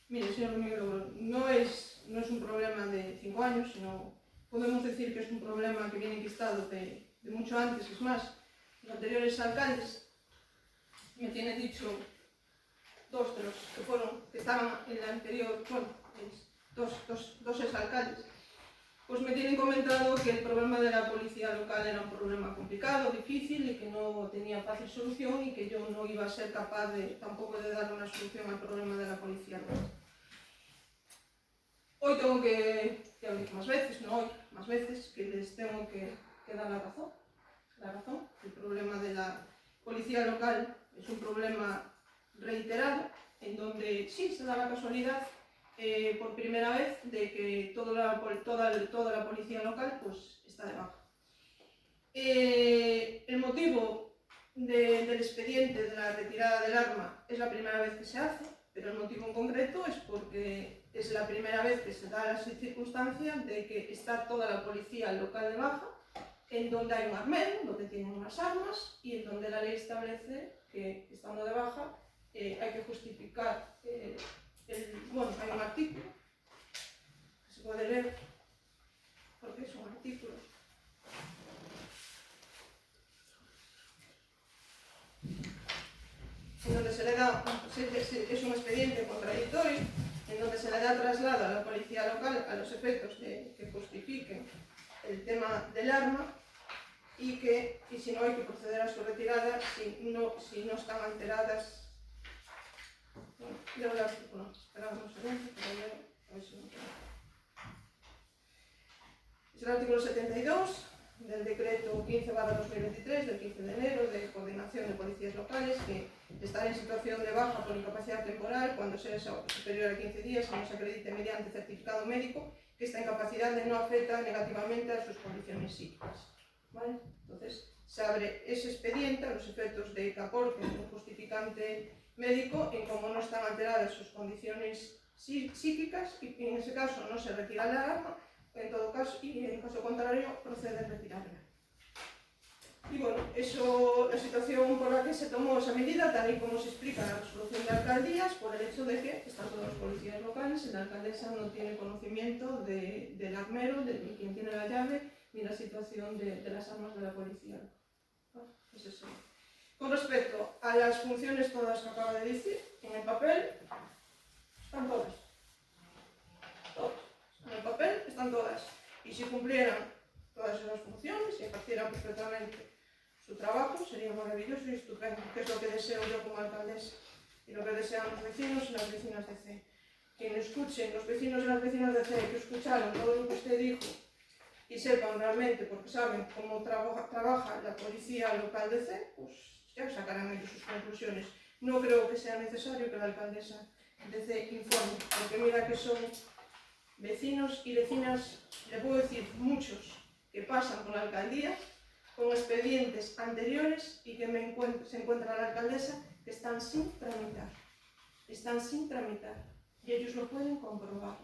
Mire, señor Domingo, no es un problema de 5 años, sino podemos decir que es un problema que viene enquistado de mucho antes. Es más, los anteriores alcaldes, me tienen dicho dos de los que estaban en la anterior, bueno, dos exalcaldes, pues me tienen comentado que el problema de la policía local era un problema complicado, difícil y que no tenía fácil solución y que yo no iba a ser capaz tampoco de dar una solución al problema de la policía local. Hoy tengo que hablar más veces, que les tengo que dar la razón. El problema de la policía local es un problema reiterado, en donde sí se da la casualidad por primera vez de que toda la policía local pues está de baja. El motivo del expediente de la retirada del arma es la primera vez que se hace. pero el motivo en concreto es porque es la primera vez que se da la circunstancia de que está toda la policía local de baja, en donde hay un armero, donde tienen unas armas y en donde la ley establece que, estando de baja, hay que justificar, bueno, hay un artículo que se puede leer, porque es un artículo. En donde se le da, es un expediente contradictorio, en donde se le da traslado a la policía local a los efectos de que justifiquen el tema del arma y si no hay que proceder a su retirada si no están alteradas. Bueno, leo el artículo, esperamos un segundo, pero leo, a ver si no queda. Es el artículo 72 del decreto 15/2023 del 15 de enero de coordinación de policías locales, que estar en situación de baja por incapacidad temporal cuando sea superior a 15 días y no se acredite mediante certificado médico que esta incapacidad no afecta negativamente a sus condiciones psíquicas. ¿Vale? Entonces, se abre ese expediente a los efectos de que aporten un justificante médico en cómo no están alteradas sus condiciones psíquicas y en ese caso no se retira la arma, en todo caso, y en caso contrario procede a retirarla. Y bueno, eso, la situación por la que se tomó esa medida, tal y como se explica en la resolución de alcaldías, por el hecho de que están todos los policías locales y la alcaldesa no tiene conocimiento del armero, de quien tiene la llave, ni la situación de las armas de la policía. Es eso. Con respecto a las funciones todas que acaba de decir, en el papel están todas. Todas. En el papel están todas. Y si cumplieran todas esas funciones y ejercieran perfectamente su trabajo, sería maravilloso y estupendo, que es lo que deseo yo como alcaldesa y lo que desean los vecinos y las vecinas de C. Que escuchen los vecinos y las vecinas de C, que escucharon todo lo que usted dijo y sepan realmente, porque saben cómo trabaja la policía local de C, pues ya sacarán ellos sus conclusiones. No creo que sea necesario que la alcaldesa de C informe, porque mira que son vecinos y vecinas, le puedo decir muchos, que pasan por la alcaldía con expedientes anteriores y que se encuentra la alcaldesa que están sin tramitar. Están sin tramitar. Y ellos lo pueden comprobar.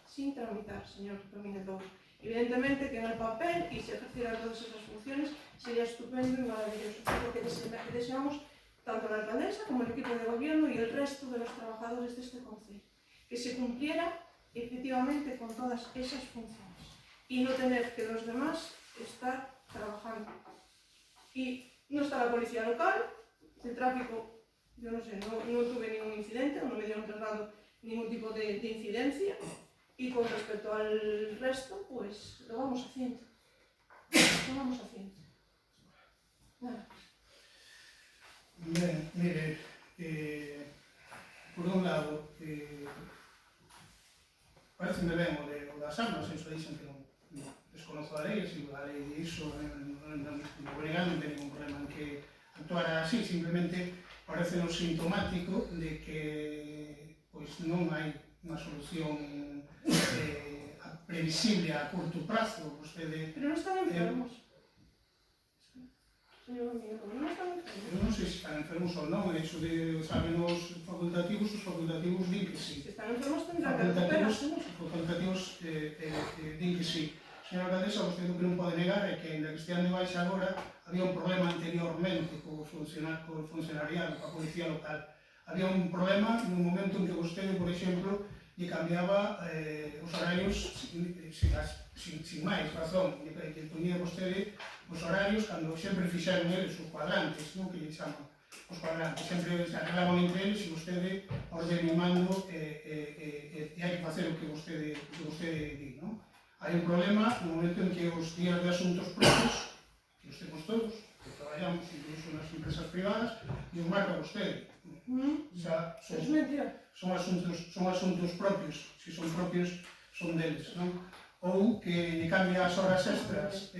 Sin tramitar, señor Domínguez Lobo. Evidentemente que en el papel, y si ejercieran todas esas funciones, sería estupendo y maravilloso. Porque deseamos tanto la alcaldesa como el equipo de gobierno y el resto de los trabajadores de este concello. Que se cumpliera efectivamente con todas esas funciones. Y no tener que los demás estar trabajando. Y no está la policía local, el tráfico, yo no sé, no tuve ningún incidente, no me dieron traslado ningún tipo de incidencia. Y con respecto al resto, pues lo vamos haciendo. Lo vamos haciendo. Nada. Ben, mire, por un lado, pareceme ben o das armas, eso dicen que non desconozo a lei, se a lei iso no Bregal non ten ningún problema en que actuara así, simplemente parecenos sintomático de que pois non hai unha solución previsible a curto prazo. Vostede... Pero non están enfermos. Señor amigo, non están enfermos. Eu non sei se están enfermos ou non, eso de saben os facultativos din que sí. Se están enfermos tendrán que recuperarse. Os facultativos din que sí. Señora alcaldesa, vostede o que non pode negar é que, ainda que estean de baixa agora, había un problema anteriormente co funcionariado, coa policía local. Había un problema no momento en que vostede, por exemplo, lle cambiaba os horarios sin máis razón, lle ponía vostede os horarios cando sempre fixeron eles os cuadrantes, non que lle chaman os cuadrantes, sempre se arreglaban entre eles e vostede orden e mando e hai que facer o que vostede di, non? Hai un problema no momento en que os días de asuntos propios, que os temos todos, que traballamos incluso nas empresas privadas, e os marca vostede. Xa, son asuntos propios, se son propios son deles, non? Ou que lle cambia as horas extras,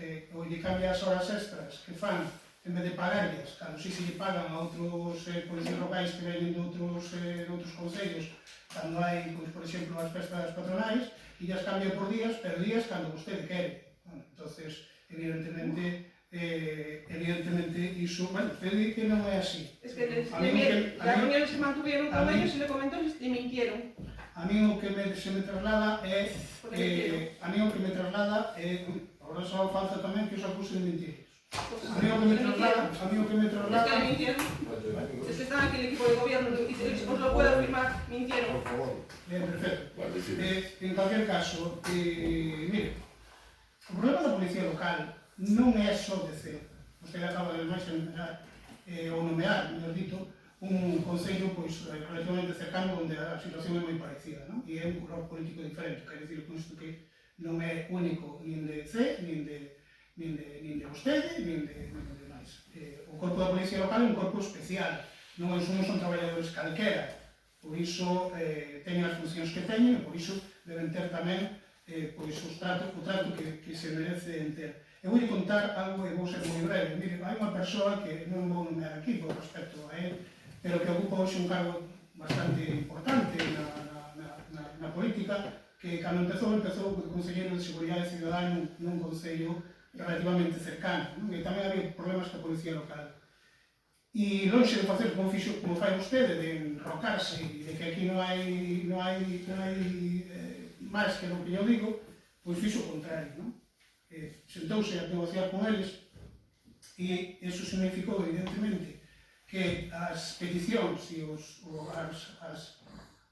que fan, en vez de pagarles, cando si se lle pagan a outros policías locais que veñen de outros concellos, cando hai, por exemplo, as festas patronais, e as cambia por días, pero días cando vostede quere. Entonces, evidentemente, evidentemente, iso, bueno, usted di que non é así. Es que A mí o que- las reuniones que mantuvieron a con mí- ellos y le comentó y mintieron. A mí o que se me traslada é, agora só falta tamén que os acuse de mentiros. A mí o que me traslada, Es que le mintieron. Es que están aquí el equipo de gobierno y os lo puedo afirmar, mintieron. perfecto. En cualquier caso, mire, o problema da policía local non é só de Ceuta. Vostede acaba de máis nomear, mellor dito, un concello pois, relativamente cercano onde a situación é moi parecida, non? E é un color político diferente, quer dicir con isto que non é único nin de C, nin de vostede, nin de máis. O corpo da policía local é un corpo especial, non son traballadores calquera, por iso teñen as funcións que teñen e por iso deben ter tamén pois, o trato que se merece ter. Eu vou contar algo e vou ser moi breve. Mire, hai unha persoa que non vou nomear aquí por respecto a él, pero que ocupa hoxe un cargo bastante importante na política, que cando empezou como conselleiro de Seguridade Ciudadana nun concello relativamente cercano, non? E tamén había problemas ca policía local. E lonxe de facer como fai vostede, de enrocarse e de que aquí non hai máis que lo que eu digo, pois fixo o contrario, non? Sentouse a negociar con eles e iso significou, evidentemente, que as peticións e o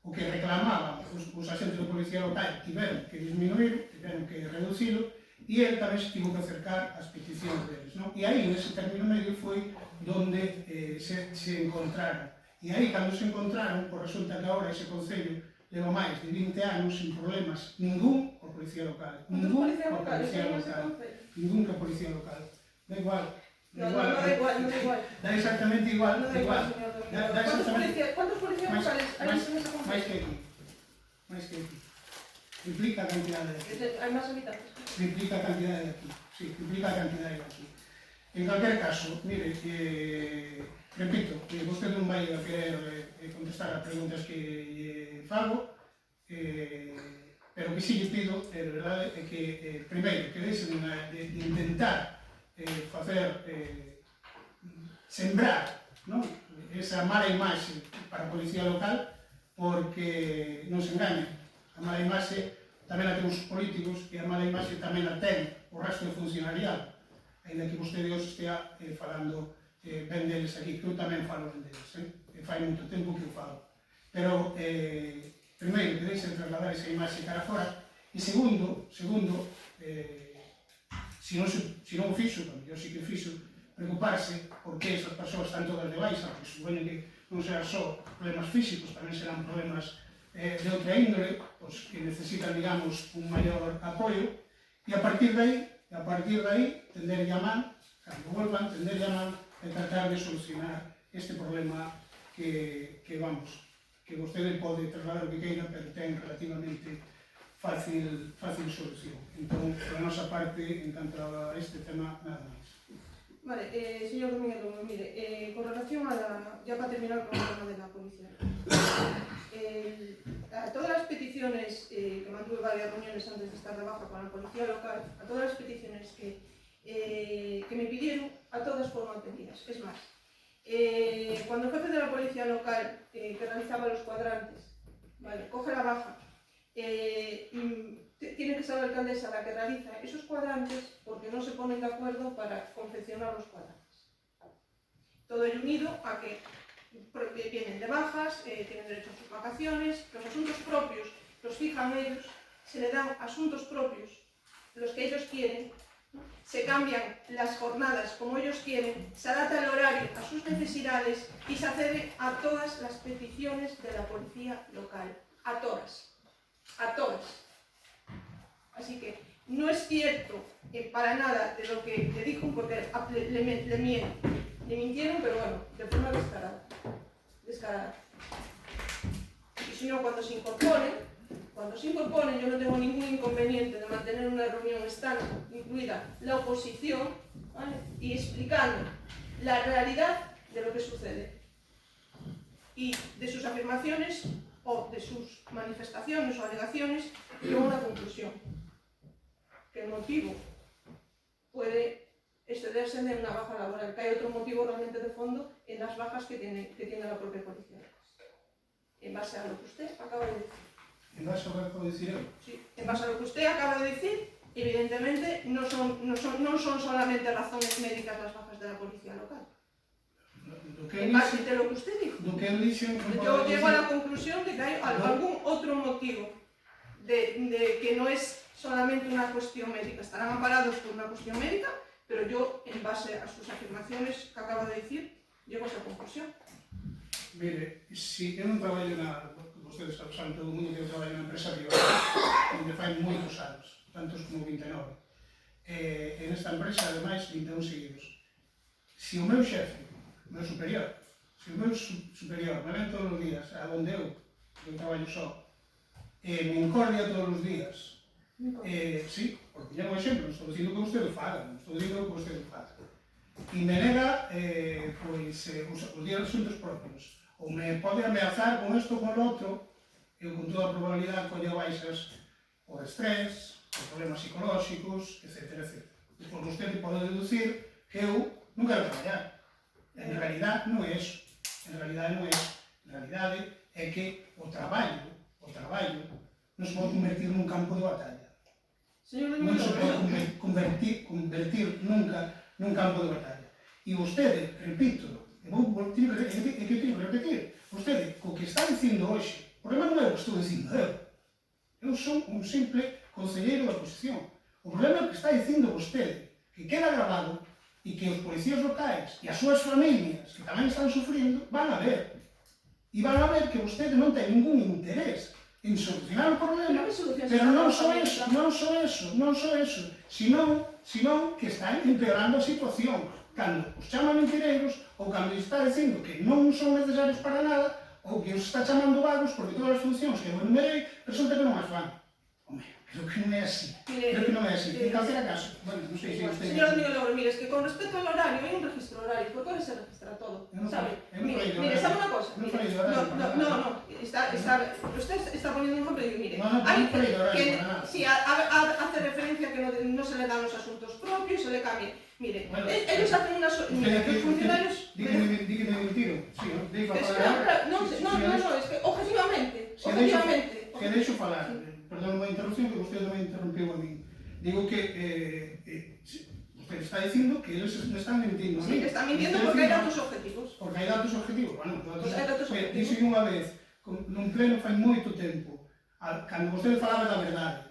que reclamaban os agentes de policía local tiveron que disminuir, tiveron que reducilo, e ele tamén se tivo que acercar ás peticións deles, non? E aí, nese término medio, foi donde se encontraron. E aí, cando se encontraron, pues resulta que agora ese concello leva máis de 20 anos sin problemas ningún coa policía local. Ningún coa policía local. Ningún coa policía local. Da igual. No da igual. Da exactamente igual. No da igual, señor Domingo. ¿Cuántos policías locales hay en esa conferencia? Máis que aquí. Máis que aquí. Triplica a cantidade de aquí. Hay más habitantes. Triplica a cantidade de aquí. Sí, triplica a cantidade de aquí. En cualquier caso, mire, repito, que vostede non vai a querer contestar a preguntas que fago, pero que sí lle pido, de verdade, é que, primeiro, que deixen de intentar facer, sembrar, non? Esa mala imaxe para a policía local, porque non se engañen. A mala imaxe tamén a ten os políticos e a mala imaxe tamén a ten o resto de funcionariado, ainda que vostede hoxe estea falando ben deles aquí, que eu tamén falo ben deles, fai moito tempo que eu falo. Pero, primeiro, que deixen trasladar esa imaxe cara fora, e segundo, se non o fixo, eu sí que fixo, preocuparse porque esas persoas están todas de baixa, porque supoñen que non serán só problemas físicos, tamén serán problemas de outra índole, pues, que necesitan, digamos, un maior apoio, e a partir de aí, tenderlle a man, cando volvan, tenderlle a man e tratar de solucionar este problema que vostede pode trasladar o que queira, pero ten relativamente fácil solución. Entón, por a nosa parte, en canto a este tema, nada máis. Vale, señor Domingo, mire, con relación a ya para terminar con el tema de la policía, a todas las peticiones, que mantuve varias reuniones antes de estar de baja con la policía local, a todas las peticiones que me pidieron, a todas fueron atendidas. Es más, cuando el jefe de la policía local, que realizaba los cuadrantes, vale, coge la baja, tiene que ser la alcaldesa la que realiza esos cuadrantes porque no se ponen de acuerdo para confeccionar los cuadrantes. Todo ello unido a que vienen de bajas, tienen derecho a sus vacaciones, los asuntos propios los fijan ellos, se le dan asuntos propios, los que ellos quieren, ¿no? Se cambian las jornadas como ellos quieren, se adapta el horario a sus necesidades y se accede a todas las peticiones de la policía local, a todas. Así que no es cierto para nada de lo que le dijo, porque le mintieron, pero bueno, de forma descarada. Y si no, cuando se incorporen, yo no tengo ningún inconveniente de mantener una reunión estando incluida la oposición, ¿vale? Y explicando la realidad de lo que sucede y de sus afirmaciones o de sus manifestaciones o alegaciones, llego a una conclusión, que el motivo puede excederse de una baja laboral, que hay otro motivo realmente de fondo en las bajas que tiene la propia policía. En base a lo que usted acaba de decir. En base a lo que acabo de decir eu? Sí, en base a lo que usted acaba de decir, evidentemente no son solamente razones médicas las bajas de la policía local. Do que En base a lo que usted dijo. do que eu dixen, Yo llego a la conclusión de que hay algún otro motivo de que no es solamente una cuestión médica. Estarán amparados por una cuestión médica, pero yo, en base a sus afirmaciones que acaba de decir, llego a esa conclusión. Mire, si eu non traballo vostedes saben todo o mundo que eu traballo na empresa privada, onde fai moitos anos, tantos como 29. En esta empresa, ademais, 21 seguidos. Se o meu xefe, o meu superior, se o meu superior me ven todos os días a onde eu traballo só, me encordia todos os días, sí, porque lle un exemplo, non estou dicindo que vostede o faga, non estou dicindo que vostede o faga, e me nega os días de asuntos propios, ou me pode ameazar con isto ou con o outro, eu con toda a probabilidade colle baixas por estrés, por problemas psicolóxicos, etc. Despois vostede pode deducir que eu non quero traballar. En realidad non é eso. En realidade non é eso. En realidade é que o traballo non se pode convertir nun campo de batalla. Non se pode convertir nunca nun campo de batalla. E vostede, repito, é que tengo que repetir, vostede, co que está dicindo hoxe, o problema non é o que estou dicindo eu. Eu son un simple conselleiro da oposición. O problema é o que está dicindo vostede, que queda grabado e que os policías locais e as súas familias, que tamén están sufrindo, van a ver. E van a ver que vostede non ten ningún interés en solucionar o problema, pero non só eso, senón que están empeorando a situación. Cando os chama mentireiros, ou cando está dicindo que non son necesarios para nada, ou que os está chamando vagos porque todas as funcións que eu enumerei resulta que non as fan. Home, creo que non é así. En calquera caso, bueno, non sei se usted... Señor Domingo Louro, mire, es que con respecto al horario, hay un registro horario, ¿por qué se registra todo? ¿Sabe? Mire, ¿sabe una cosa? No, usted está poniendo un ejemplo y digo, mire, hay que si hace referencia a que no se le dan los asuntos propios, se le cambie. Mire, ellos hacen una... Los funcionarios... Di que me mentiro, sí, non? No, es que objetivamente, Que deixo falar, perdón a interrupción, que vostede me interrompiu a mí. Digo que usted está dicindo que eles me están mentindo. Sí, que están mintiendo porque hai datos objetivos. Porque hai datos objetivos, bueno, hai datos objetivos. Dixen unha vez, nun pleno fai moito tempo, cando vostede falaba da verdade,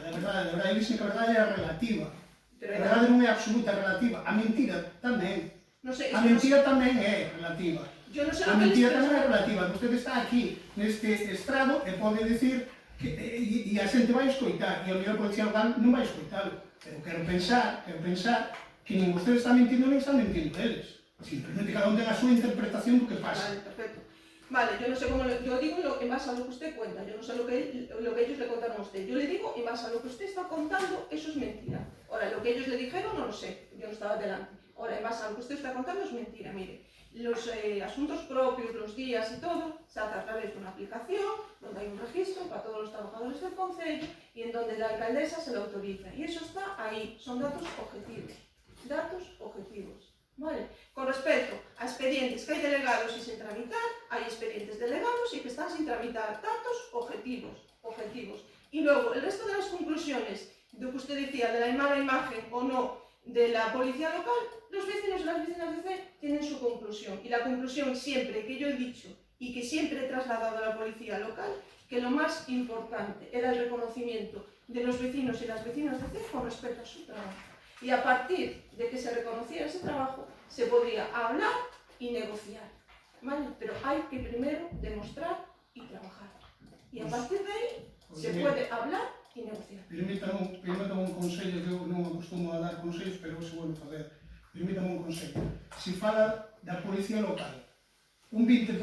e dixen que a verdade é relativa. A verdade non é absoluta, é relativa. A mentira tamén. A mentira tamén é relativa. A mentira tamén é relativa. Vostede está aquí, neste estrado, e pode dicir e a xente vai escoitar, e o mellor policía local non vai escoitalo. Pero quero pensar que nin vostede está mentindo nin están mentindo eles. Simplemente cada un ten a súa interpretación do que pasa. Vale, perfecto. Vale, yo no sé cómo, yo digo en base a lo que usted cuenta, yo no sé lo que ellos le contaron a usted, yo le digo en base a lo que usted está contando, eso es mentira. Ahora, lo que ellos le dijeron no lo sé, yo no estaba delante. Ahora, en base a lo que usted está contando es mentira, mire. Los asuntos propios, los días y todo, se hace a través de una aplicación, donde hay un registro para todos los trabajadores del concello y en donde la alcaldesa se lo autoriza. Y eso está ahí, son datos objetivos. Datos objetivos. ¿Vale? Con respecto a expedientes que hay delegados y sin tramitar, hay expedientes delegados y que están sin tramitar. Datos objetivos. Y luego, el resto de las conclusiones de lo que usted decía, de la mala imagen o no de la policía local, los vecinos y las vecinas de C tienen su conclusión. Y la conclusión siempre que yo he dicho y que siempre he trasladado a la policía local, que lo más importante era el reconocimiento de los vecinos y las vecinas de C con respecto a su trabajo. Y a partir de que se reconociera ese trabajo, se podría hablar y negociar, ¿vale? Pero hay que primero demostrar y trabajar. Y a partir de ahí, se puede hablar y negociar. Permítame un consello, que eu non acostumo a dar consellos, pero se vuelvo a fazer. Permítame un consello. Se fala da policía local, un 20%,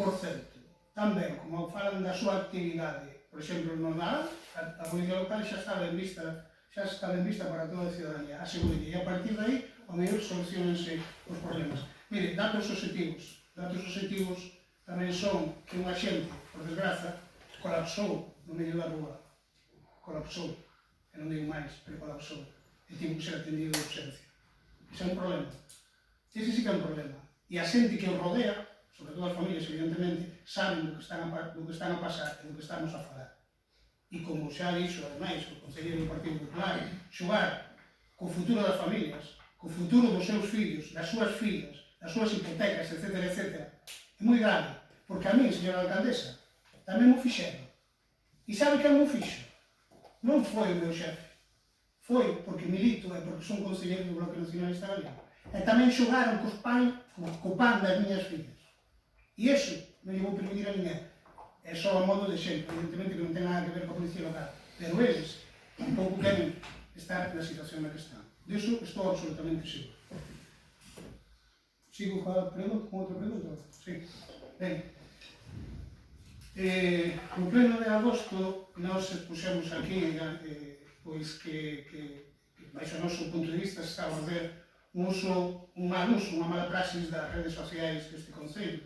tamén, como falan da súa actividade, por exemplo, no Nadal, a policía local xa está ben vista para toda a ciudadanía, a seguridade, e a partir de aí, ao mellor solucionense os problemas. Mire, datos objetivos tamén son que unha xente, por desgraza, colapsou no medio da rúa, e non digo máis, pero colapsou, e tivo que ser atendido de urgencia. E Ese é un problema. Ese sí que é un problema. E a xente que o rodea, sobre todo as familias, evidentemente, saben do que están a pasar e do que estamos a falar. E como xa dixo, ademais, o conselleiro do Partido Popular, xogar co futuro das familias, co futuro dos seus fillos, das súas fillas, das súas hipotecas, etc., etc., é moi grave. Porque a mí, señora alcaldesa, tamén mo fixeron. E sabe quen mo fixo? Non foi o meu xefe. Foi porque milito e porque son conselleiro do Bloque Nacionalista Galego. E tamén xogaron co pan das miñas fillas. E iso non lle vou permitir a ninguén. É só a modo de exemplo, evidentemente que non ten nada que ver coa policía local. Pero eles tampouco queren estar na situación na que están. De iso estou absolutamente seguro. Sigo con outra pregunta? Sí. Ben. No pleno de agosto nós expuxemos aquí pois que baixo o noso punto de vista se estaba a ver un mal uso, unha mala praxis das redes sociais deste Concello.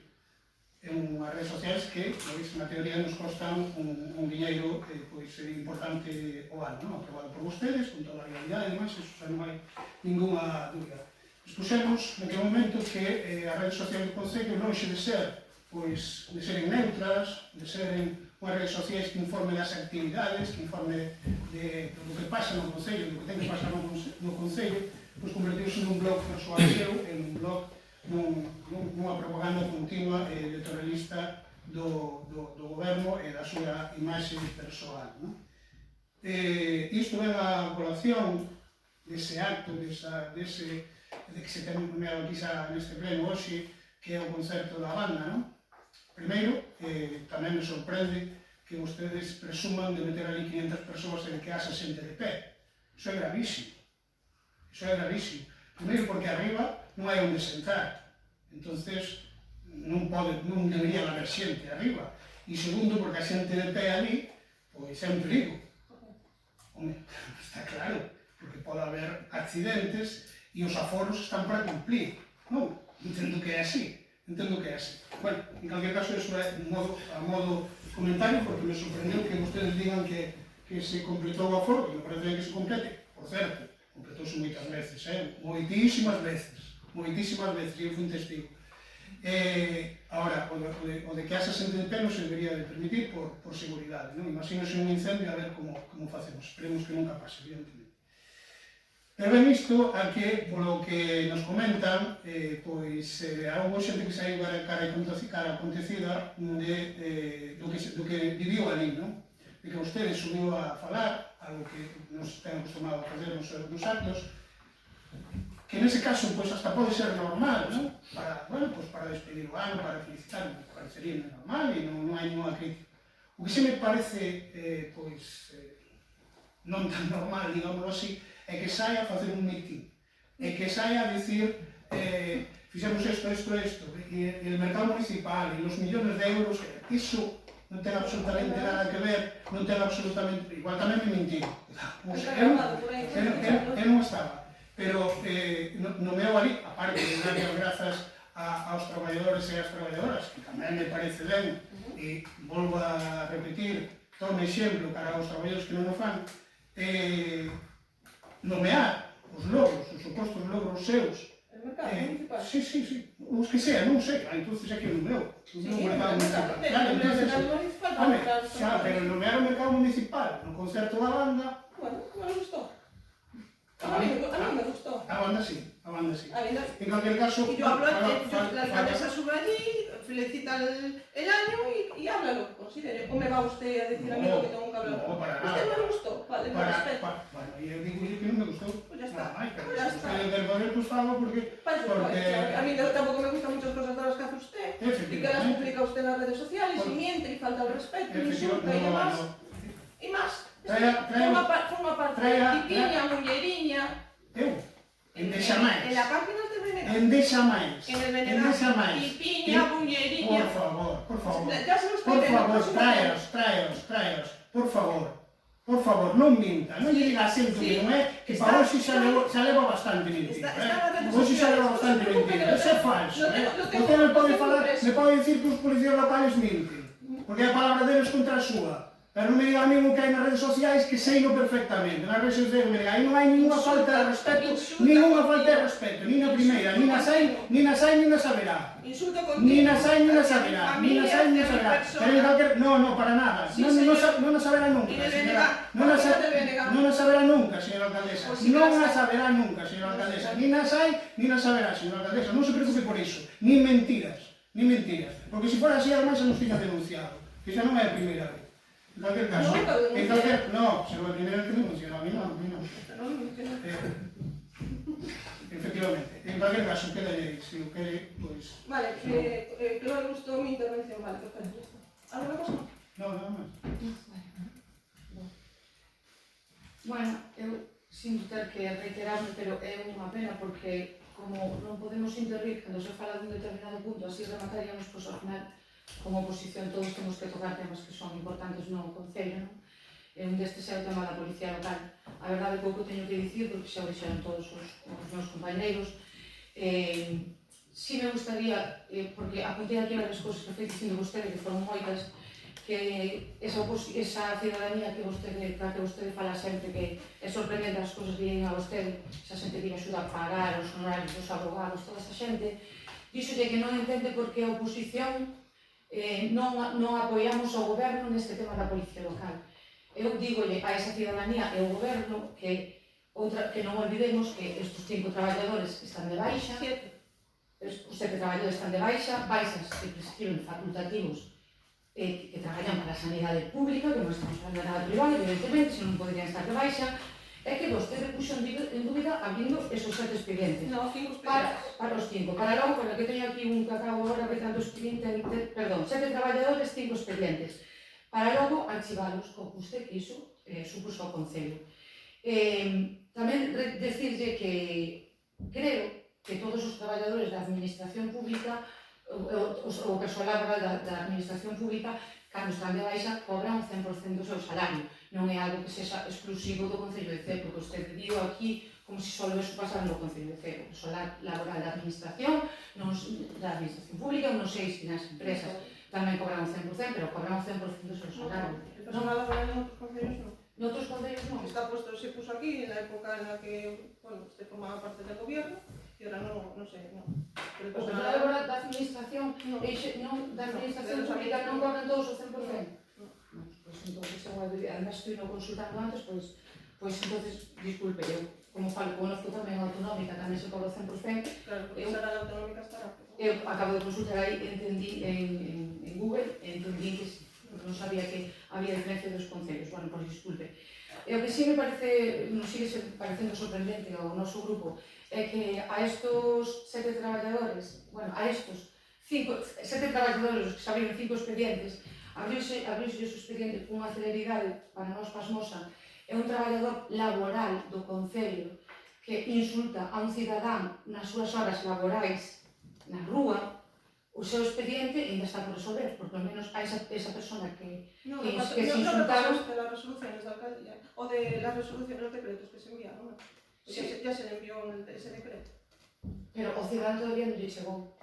É unhas redes sociais que, na teoría, nos costan un diñeiro pois, importante o ano, aprobado por vostedes, con toda a realidade e demais, eso xa non hai ninguna dúbida. Expuxemos naquele momento que as redes sociais do Concello non xe de ser pois, de seren neutras, de seren unhas redes sociais que informen das actividades, que informe do que pasa no Concello, do que ten que pasar no Concello, pois convertiuse nun blog persoal seu, en un blog nunha propaganda continua e electoralista do goberno e da súa imaxe persoal. Isto é a colación dese acto, de que se ten aquí xa neste pleno hoxe, que é o concerto da banda. Primeiro, tamén me sorprende que vostedes presuman de meter ali 500 persoas e de que haxa xente de pé. Iso é gravísimo. Iso é gravísimo. Primeiro porque arriba non hai onde sentar. Entonces, non debería haber xente arriba. E segundo, porque a xente de pé ali, pois é un perigo. Home, está claro, porque pode haber accidentes e os aforos están para cumplir. Non, entendo que é así. Bueno, en calquer caso, eso é a modo comentario, porque me sorprendeu que vostedes digan que se completou o aforo, que me parece que se complete. Por certo, completouse moitas veces, moitísimas veces, e eu fui un testigo. Ahora, o de que haxa xente de pé non se debería de permitir por seguridade, non? Imagínose un incendio a ver como facemos, esperemos que nunca pase, evidentemente. Pero ben isto a que, polo que nos comentan, pois houve xente que saiu cara acontecida do que viviu ali, non? De que ustedes subiu a falar, algo que nos ten acostumado a fazer nos actos, que nese caso pois hasta pode ser normal, non? Para despedir o ano, para felicitar, parecería normal e non hai ninguna crítica. O que se me parece, pois, non tan normal, digámoslo así, é que saia a facer un mitin, é que saia a dicir fixemos isto, e el mercado municipal, e os millones de euros, iso non ten absolutamente nada que ver, non ten absolutamente... Igual tamén me mentiron. Eu non estaba, pero no meu ali, aparte de dar as grazas aos traballadores e ás traballadoras, que tamén me parece ben, e volvo a repetir, tome exemplo cara aos traballadores que non o fan, nomear os logros, os supostos logros seus. El mercado municipal? Sí, os que sean, non sei, entonces é que o meu mercado municipal. Pero nomear o mercado municipal no concerto da banda... Bueno, me gustó. A mí me gustó. A banda sí. En cualquier caso... Y yo hablo, la alcaldesa sube allí, felicita el año y habla lo que considere. ¿O me va usted a decir a mí lo que tengo que hablar? No, para nada. ¿Usted me gustó? Vale, me respeto. Bueno, yo digo que no me gustó. Pues ya está. Ya está. Del poder pues falo porque... A mí tampoco me gustan muchas cosas de las que hace usted. Y que las publica usted en las redes sociales y miente y falta el respeto y insulta y demás. Y más. Forma parte de tipiña, mulleriña. Endexa máis. En la página de Venegas. Endexa máis. En el Venegas. Tipiña, mulleriña. Por favor. Ya se los Por favor, traeos. Por favor, non minta. Non lle diga sempre que non é, que para hoxe xa leva bastante mentira. Hoxe xa leva bastante mentira. Isso é falso. Porque me pode dicir que os policías locales minten. Porque é a palabra deles contra a súa. Pero non me diga a mí o que hai nas redes sociais que sei no perfectamente. Nas redes sociais me diga, aí non hai ninguna falta de respeto, ninguna falta de respeto, ni na primeira, ni na sai, ni na saberá. Insulto contigo. Ni na sai, ni na saberá, ni na sai, ni na saberá. Pero en calquer... No, para nada. Sí, Non na saberá nunca, Y de señora. BNG. Non na saberá nunca, señora alcaldesa. Pues si Non la na sa- saberá nunca, señora alcaldesa. Ni na sai, ni na saberá, señora alcaldesa. Non se preocupe por iso. Ni mentiras. Porque se fora así, ademais, se nos tiña denunciado. Que xa non é a primeira vez. En calquer caso. No, se non é a primeira vez que denuncian, a mí non. Efectivamente. En calquer caso, queda aí. Se o quere, pois... Vale, que non le gustou mi intervención, vale, perfecto. ¿Alguna cosa? No, nada máis. Bueno, eu sinto ter que reiterarme, pero é unha pena porque como non podemos intervir cando se fala dun determinado punto, así remataríamos, pois ao final, como oposición, todos temos que tocar temas que son importantes no Concello, non? Un destes é o tema da Policía Local. A verdade, pouco teño que dicir, porque xa o dixeron todos os meus compañeiros. Si me gustaría, porque apuntei aquí varias cousas que foi dicindo vostede, que foron moitas, que esa cidadanía que vostede fala sempre, que é sorprendente as cousas que lleguen a vostede, esa xente que axuda a pagar os honorarios dos abogados, toda esa xente, díxolle que non entende por que a oposición non apoiamos ao goberno neste tema da Policía Local. Eu dígolle a esa cidadanía e ao goberno que non olvidemos que estes 5 traballadores están de baixa, os 7 traballadores están de baixa, baixas que prescriben facultativos que traballan para a sanidade pública, que non estamos falando de nada privada, evidentemente, se non poderían estar de baixa, é que vostede puxo en dúbida abrindo esos 7 expedientes. No, 5 expedientes. Para os 5. Para logo, para que teño aquí un que acabo agora de tanto expediente, perdón, 7 traballadores, 5 expedientes. Para logo archivalos, como usted quiso, supuso ao Concello. Tamén decirlle que creo que todos os traballadores da administración pública, o persoal laboral da administración pública, cando están de baixa, cobran o 100% do seu salario. Non é algo que sexa exclusivo do Concello de Cee, porque usted digo aquí como se só eso pasara no Concello de Cee. O persoal laboral da administración pública, non sei se nas empresas tamén cobran o 100%, pero cobran o 100% do seu salario. El personal laboral en otros concellos no. Noutros concellos non. Está puesto, se puso aquí en la época en la que, bueno, usted formaba parte del gobierno y ahora no sé, no. Pero el O personal persoal laboral da administración pública non cobran todos o 100%. Pois entonces, además estoy no consultando antes, pois entonces, disculpe, eu como falo, conozco tamén a autonómica, tamén se cobra o 100%. Claro, porque será la autonómica estará. Eu acabo de consultar aí, entendí en Google, entendí que non sabía que había diferencia dos concellos, bueno, pois disculpe. E o que sí me parece, nos sigue parecendo sorprendente ao noso grupo, é que a estos 7 traballadores, bueno, a estos 7 traballadores que se abriron 5 expedientes, abriuse o expediente con unha celeridade para nós pasmosa. É un traballador laboral do Concello que insulta a un cidadán nas súas horas laborais na rúa, o seu expediente ainda está por resolver, porque ao menos a esa persona que se insultaron... No de las resoluciones de alcaldía, o de las resoluciones, los decretos que se enviaron, ¿no? Sí. Ya se le envió ese decreto. Pero o cidadán todavía non lle chegou.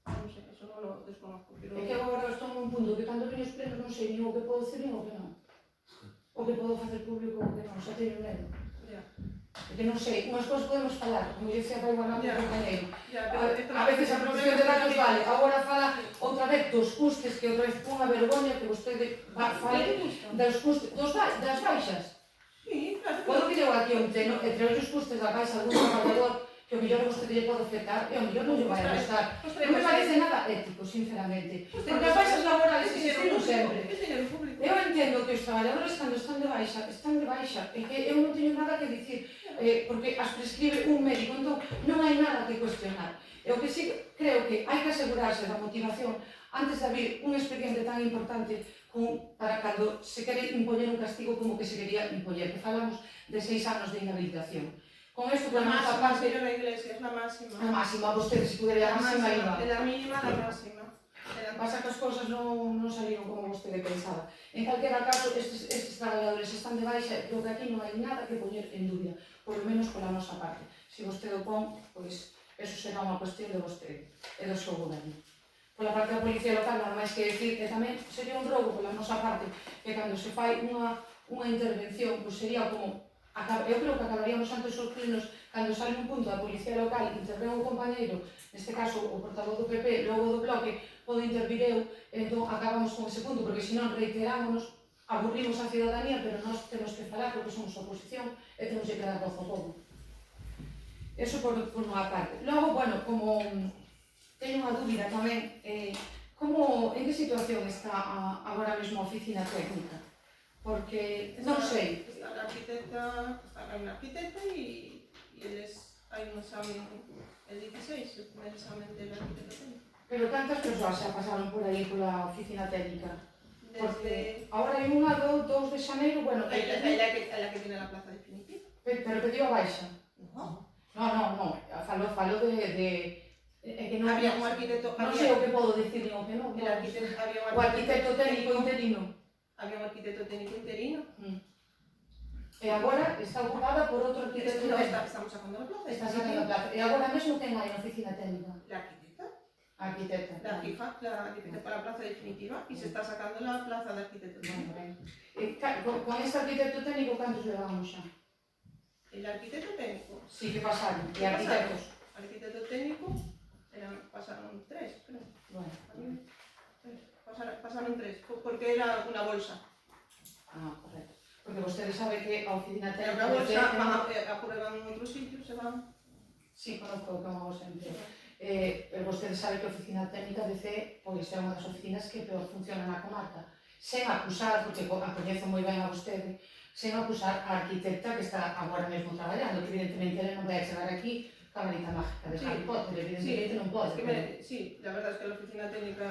No sé, eso no lo desconozco, pero... É que agora estou nun punto que cando veño os plenos non sei nin o que podo decir nin o que non. O que podo facer público o que non, xa teño medo. Ya. É que non sei, unhas cousas podemos falar, como dicía Pai Guanabio, compañeiro. A veces a protección de datos vale, agora fala outra vez dos custes, que outra vez unha vergoña que vostede fale das baixas. Sí, claro. Podo que llevo aquí un pleno, entre os custes da baixa dun traballador, que o mellor vostede lle pode afectar, e o mellor non lle vai a restar. Non me parece nada ético, sinceramente. Porque as baixas laborales existiron sempre. Es dinero público. Eu entendo que os traballadores cando están de baixa, e que eu non teño nada que dicir, porque as prescribe un médico, entón non hai nada que cuestionar. E o que sí creo que hai que asegurarse da motivación antes de abrir un expediente tan importante para cando se quere impoñer un castigo como que se quería impoñer, que falamos de 6 anos de inhabilitación. Con esto, por La nosa máxima, parte, señora Iglesias, la máxima. a máxima, vostede se pudería a máxima iba. De la mínima a la máxima. Pasa que as cousas non saliron como vostede pensaba. En calquera caso, estes traballadores están de baixa e creo que aquí non hai nada que poñer en dúbida, por lo menos pola nosa parte. Se vostede o pon, pois, eso será unha cuestión de vostede e do seu goberno. pola parte da policía local, nada máis que decir que tamén sería un rogo pola nosa parte, que cando se fai unha intervención, pois sería como, eu creo que acabaríamos antes os plenos, cando sale un punto da policía local, intervén o compañeiro, neste caso o portavoz do PP, logo do bloque, podo intervir eu, entón acabamos con ese punto, porque senón reiterámonos, aburrimos a ciudadanía, pero nós temos que falar porque somos oposición e temos que dar voz ao povo. Eso por unha parte. Logo, bueno, como teño unha dúbida tamén, en que situación está agora mesmo a oficina técnica? Porque, non sei. Está la arquitecta y hay un examen el 16, el primer examen del arquitecto técnico. Pero cantas persoas xa pasaron por aí pola oficina técnica? Porque Desde... agora hai unha do 2 de xaneiro, bueno, la que tiene la plaza definitiva. pero pediu a baixa. No. No, falo de que non Había un arquitecto... non sei o que podo dicir nin o que non. O arquitecto técnico interino. Había un arquitecto técnico interino. E agora está ocupada por outro arquitecto No, técnico. estamos sacando la plaza. Está sacando a plaza. E agora mesmo ten aí na oficina técnica. La arquitecta. A arquitecta. La fija, la arquitecta para la plaza definitiva y se está sacando la plaza de arquitecto técnico. Con este arquitecto técnico, cantos levamos xa? El arquitecto técnico. Sí, que pasaron. E arquitectos. Arquitecto técnico, pasaron 3, creo. Bueno. Pasaron 3, porque era una bolsa. Ah, correcto. Porque vostedes sabe que a oficina Era técnica... una bolsa, aprueban en otro sitio, se van. Sí, conozco que é unha bolsa de emprego. Vostedes sabe que a oficina técnica DC pois é unha das oficinas que peor funciona na comarca. Sen acusar, porque a coñezo moi ben a vostede, sen acusar a arquitecta que está agora mesmo traballando, que evidentemente ele non vai a chegar aquí ca varita mágica de Harry Potter, evidentemente non pode. Sí, la verdad es que la oficina técnica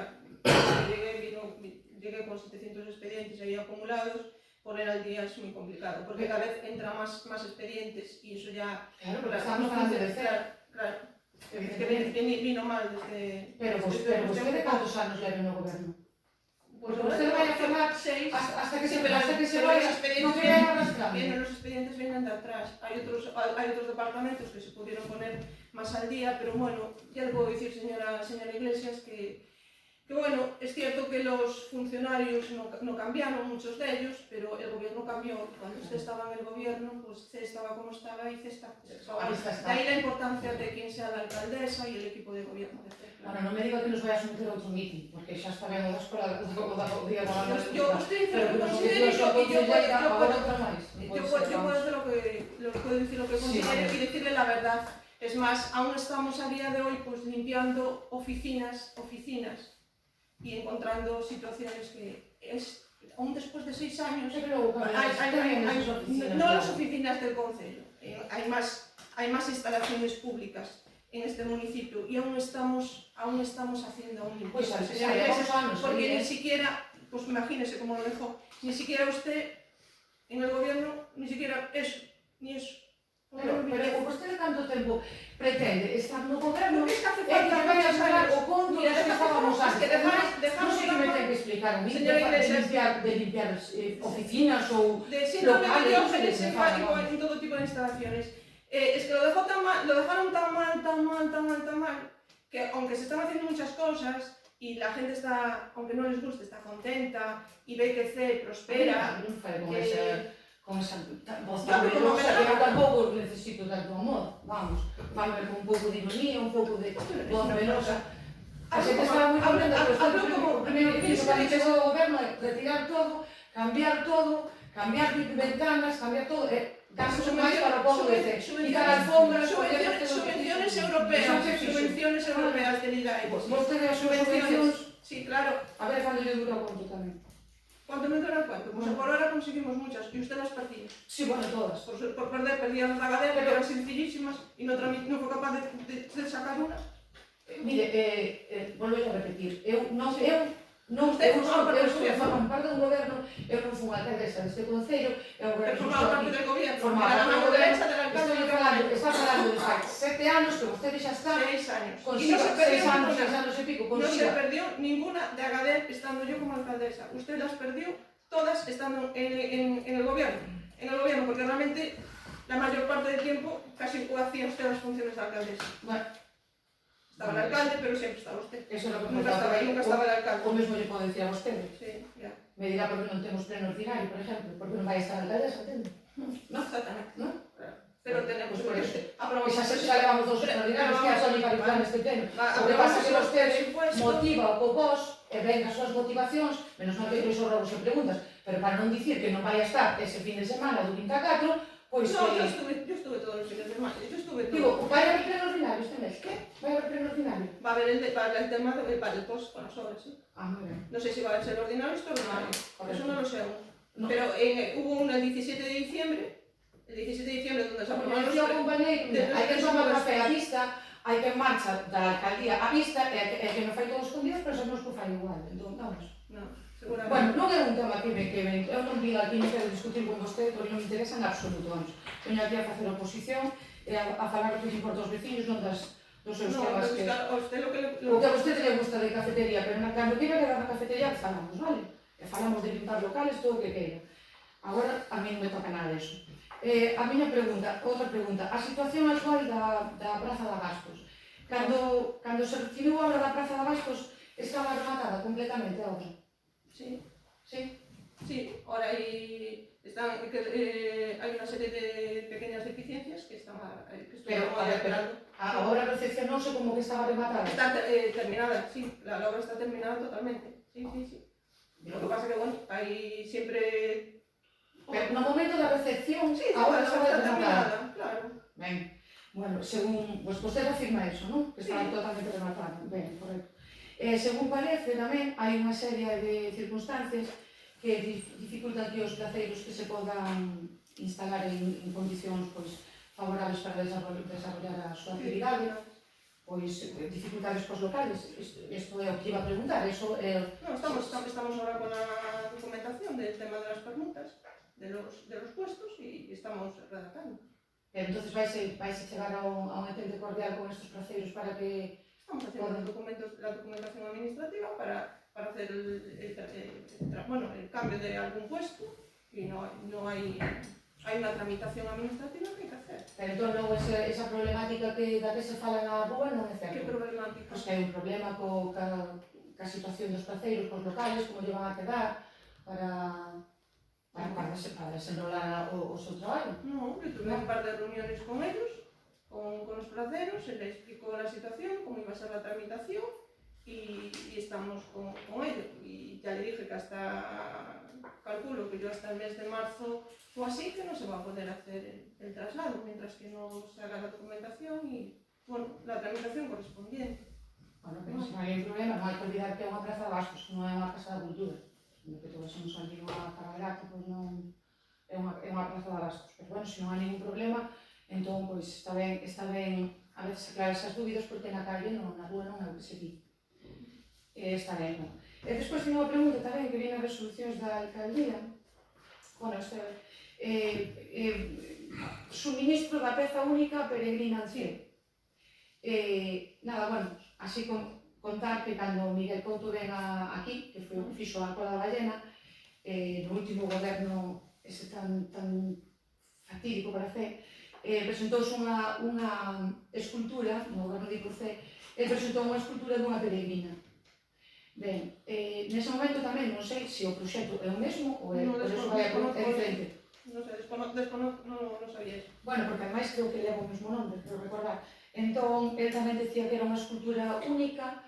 llegué con 700 expedientes ahí acumulados, poner al día es muy complicado, porque cada vez entra más expedientes y eso ya... Claro, porque estamos falando de cero. Claro, es que vino mal desde... Pero vostede cantos anos leva no goberno? Pues Porque usted vai a falar 6 hasta que se pero vaya, los expedientes non que vai arrastrando. los expedientes vienen de atrás. Hay otros departamentos que se pudieron poner más al día, pero bueno, ya le puedo decir, señora Iglesias, que bueno, es cierto que los funcionarios no cambiaron, muchos de ellos, pero el gobierno cambió. Cuando usted estaba en el gobierno, pues C estaba como estaba y C está. De ahí la importancia de quien sea la alcaldesa y el equipo de gobierno de C. Bueno, non me diga que nos vai a someter a outro meeting, porque xa está ben o da escola do día da banda. Usted dice pero lo que nos considere y yo agora outra máis. puedo hacer lo que puedo decir lo que considere y decirle la verdad. Es más, aún estamos a día de hoy pues limpiando oficinas y encontrando situaciones que es aún después de 6 años. No las oficinas del concello, hay más instalaciones públicas en este municipio y aún estamos haciendo un limpieza. Porque ni siquiera, pues imagínese cómo lo dejó, ni siquiera usted en el gobierno, ni siquiera eso, ni eso. Pero vostede canto tempo pretende estar no goberno Porque es que hace e que vai a falar o conto Mira, que estábamos antes. que Non sei que me ten que explicar a mí Señora Iglesias, de limpiar oficinas ou de síndrome de locales, Diógenes se hepático fala, en todo tipo de instalaciones. Es que lo dejaron tan mal, que aunque se están haciendo muchas cosas y la gente está, aunque no les guste, está contenta y ve que C prospera, con esa voz tan melosa, que eu tampouco necesito tanto amor, vamos, falo con un pouco de ironía, un pouco de voz melosa. A xente estaba moi contenta, pero o primeiro que fixo cando chegou ao goberno é retirar todo, cambiar ventanas, cambiar todo, gastos máis para o povo de C. Quitar alfombras, subvenciones europeas de IDAE. Vostede as súas subvencións. Sí, claro. A ver, cando lle dura o conto tamén. ¿Cuánto me dura el cuento? Pues por ahora conseguimos muchas y usted las perdió. Sí, bueno, todas. Por perder, perdíamos la gadera, que eran sencillísimas y no fue capaz de sacar una. Mire, volvo a repetir, eu formo parte do goberno, eu non fui alcaldesa deste concello, eu formaba parte del gobierno, formaba era la mano derecha del alcalde. Está falando de 7 anos que vostede xa está 6 años. con Y no se perdió 6 anos ninguna. e pico, No se perdió ninguna de Agadez estando yo como alcaldesa. Usted las perdió todas estando en el gobierno. En el gobierno, porque realmente la mayor parte del tiempo casi hacía usted las funciones de alcaldesa. Bueno, Estaba el alcalde, pero sempre estaba usted. Eso é o que Nunca estaba el alcalde. O mesmo lle podo decir a vostede. Sí, ya. Me dirá por que non temos pleno ordinario, por exemplo, porque non vai estar a alcaldesa, entende? No, exactamente. ¿No? Claro. Pero tenemos Pues por eso. aprobamos Xa levamos dos extraordinarios que a Sónica Victoria neste tema. O que pasa é que vostede motiva o copós e ven as súas motivacións, menos mal que iso robos e preguntas, pero para non dicir que non vai a estar ese fin de semana do 24, pois No, yo estuve todos los fines de semana. Yo estuve todo. digo, vai haber pleno ordinario este mes, que? Vai haber pleno ordinario? Va a haber el tema para el post con las obras, sí. Ah, moi ben. No sé si va a ser ordinario o extraordinario. Eso no lo sé aún. No. Pero hubo una el 17 de diciembre. El 17 de diciembre donde se Como aprobaron decía o compañeiro, hai que tomar café á vista, hai que marcha da alcaldía á vista e que non fai todos escondidos, pero sabemos que o fai igual. Entón, vamos. No, seguramente. Bueno, non é un tema que eu non vim aquí, non quero discutir con vostede, porque non me interesa en absoluto, vamos. Veño aquí a facer oposición e a falar o que importa aos veciños, non dos seus No, temas pero que... a usted lo que O que a vostede le gusta de cafetería, pero cando queira quedar na cafetería, falamos, vale? E falamos de limpar locales, todo o que queira. Agora, a mí non me toca nada eso. A miña pregunta, outra pregunta, a situación actual da Praza de Abastos. Cando se recibiu a obra da Praza de Abastos, estaba rematada completamente a obra. Sí, Sí? sí. Ahora hay una serie de pequeñas deficiencias que Pero, a ver, a obra recepcionouse como que estaba rematada. Está terminada, sí. La obra está terminada totalmente. Sí, sí, sí. Lo que pasa que, bueno, hay siempre... Pero no momento da recepción, Sí, a obra está estaba rematada. terminada, claro. Ben, bueno, según, pues vostede afirma eso, non? Que estaba Sí. totalmente rematada. Ben, correcto. Según parece, tamén, hai unha serie de circunstancias que dificultan que os placeiros que se podan instalar en condicións pois, favorables para desarrollar a súa actividade, pois dificultades cos locales. Isto é o que iba a preguntar, eso é... No, estamos ahora con la documentación del tema de las permutas, de los puestos, y estamos redactando. Pero entonces vais chegar a un entente cordial con estos placeiros para que... Estamos haciendo la documentación administrativa para hacer el cambio de algún puesto, y no hay una tramitación administrativa que hay que hacer. Pero entón non esa problemática da que se fala na rúa non é certo. Que problemática? Pois que hai un problema ca situación dos placeiros, cos locales, como lle van a quedar para desenrolar o seu traballo. No, yo tuve un par de reuniones con ellos, con los placeros, se les explicó la situación, cómo iba a ser la tramitación, y estamos con ello. Y ya le dije que calculo que yo hasta el mes de marzo o así, que no se va a poder hacer el traslado, mientras que no se haga la documentación y, bueno, la tramitación correspondiente. Bueno, pero se non hai un problema, non hai que olvidar que é unha praza de Bastos, non é unha casa da cultura. No que todos somos ali unha cabalgata, pois non é unha praza de Bastos. Pero bueno, se non hai ningún problema, entón, pois, está ben a veces aclarar esas dúbidas, porque na calle, na rúa non é o que se di. Está ben, non? E despois teño unha pregunta tamén que viene nas resolucións da alcaldía. Bueno, isto suministro da peza única peregrina ancién. Nada, bueno, así contar que cando Miguel Couto ven aquí, que foi o que fixo a Cola da Ballena, no último goberno ese tan fatídico para fe, presentouse unha escultura, no goberno de Icurcé, presentou unha escultura dunha peregrina. Ben, nese momento tamén non sei se o proxecto é o mesmo ou é diferente. Non sei, non sabía eso. Bueno, porque ademais creo que leva o mesmo nome, creo recordar. Entón, el tamén decía que era unha escultura única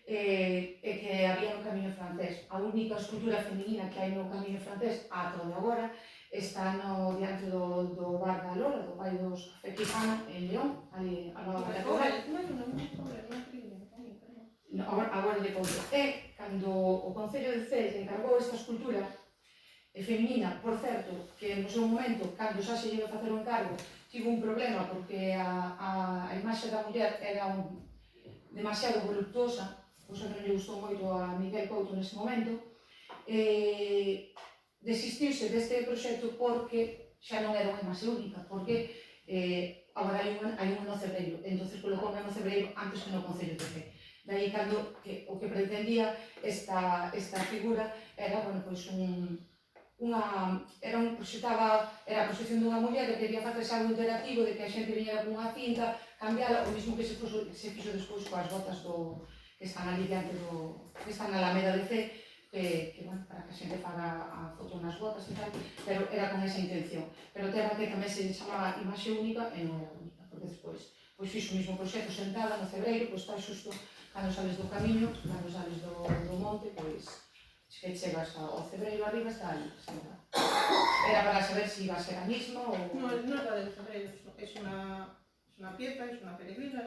e que había no Camiño Francés. A única escultura feminina que hai no Camiño Francés, ata de agora, está diante do bar da Lola, do pai dos Café Quijano, en León, ali ao lado da Catedral. Agora lle conto. E, cando o Concello de Cee lle encargou esta escultura feminina, por certo, que no seu momento, cando xa se lle facer o encargo, tivo un problema porque a imaxe da muller era demasiado voluptuosa, cosa que non lle gustou moito a Miguel Couto nese momento, desistiuse deste proxecto porque xa non era unha imaxe única, porque agora hai un no Cebreiro, entón colocou no Cebreiro antes que no Concello de Cee. Daí, cando o que pretendía esta figura era, bueno, pois era a proxección dunha muller que quería facerse algo interactivo, de que a xente viñera cunha cinta, cambiala, o mismo que se fixo despois coas botas que están ali diante que están na Alameda de C, que bueno, para que a xente faga a foto nas botas e tal, pero era con esa intención. Pero o tema que tamén se chamaba imaxe única e non era única, porque despois fixo o mismo proxecto sentada no Cebreiro, pois está xusto cando sales do camiño, cando sales do monte, pois que chegas ao Cebreiro arriba, está ali, sentada. Era para saber se iba a ser a misma ou... No, no es la del Cebreiro, es una pieza, es una peregrina,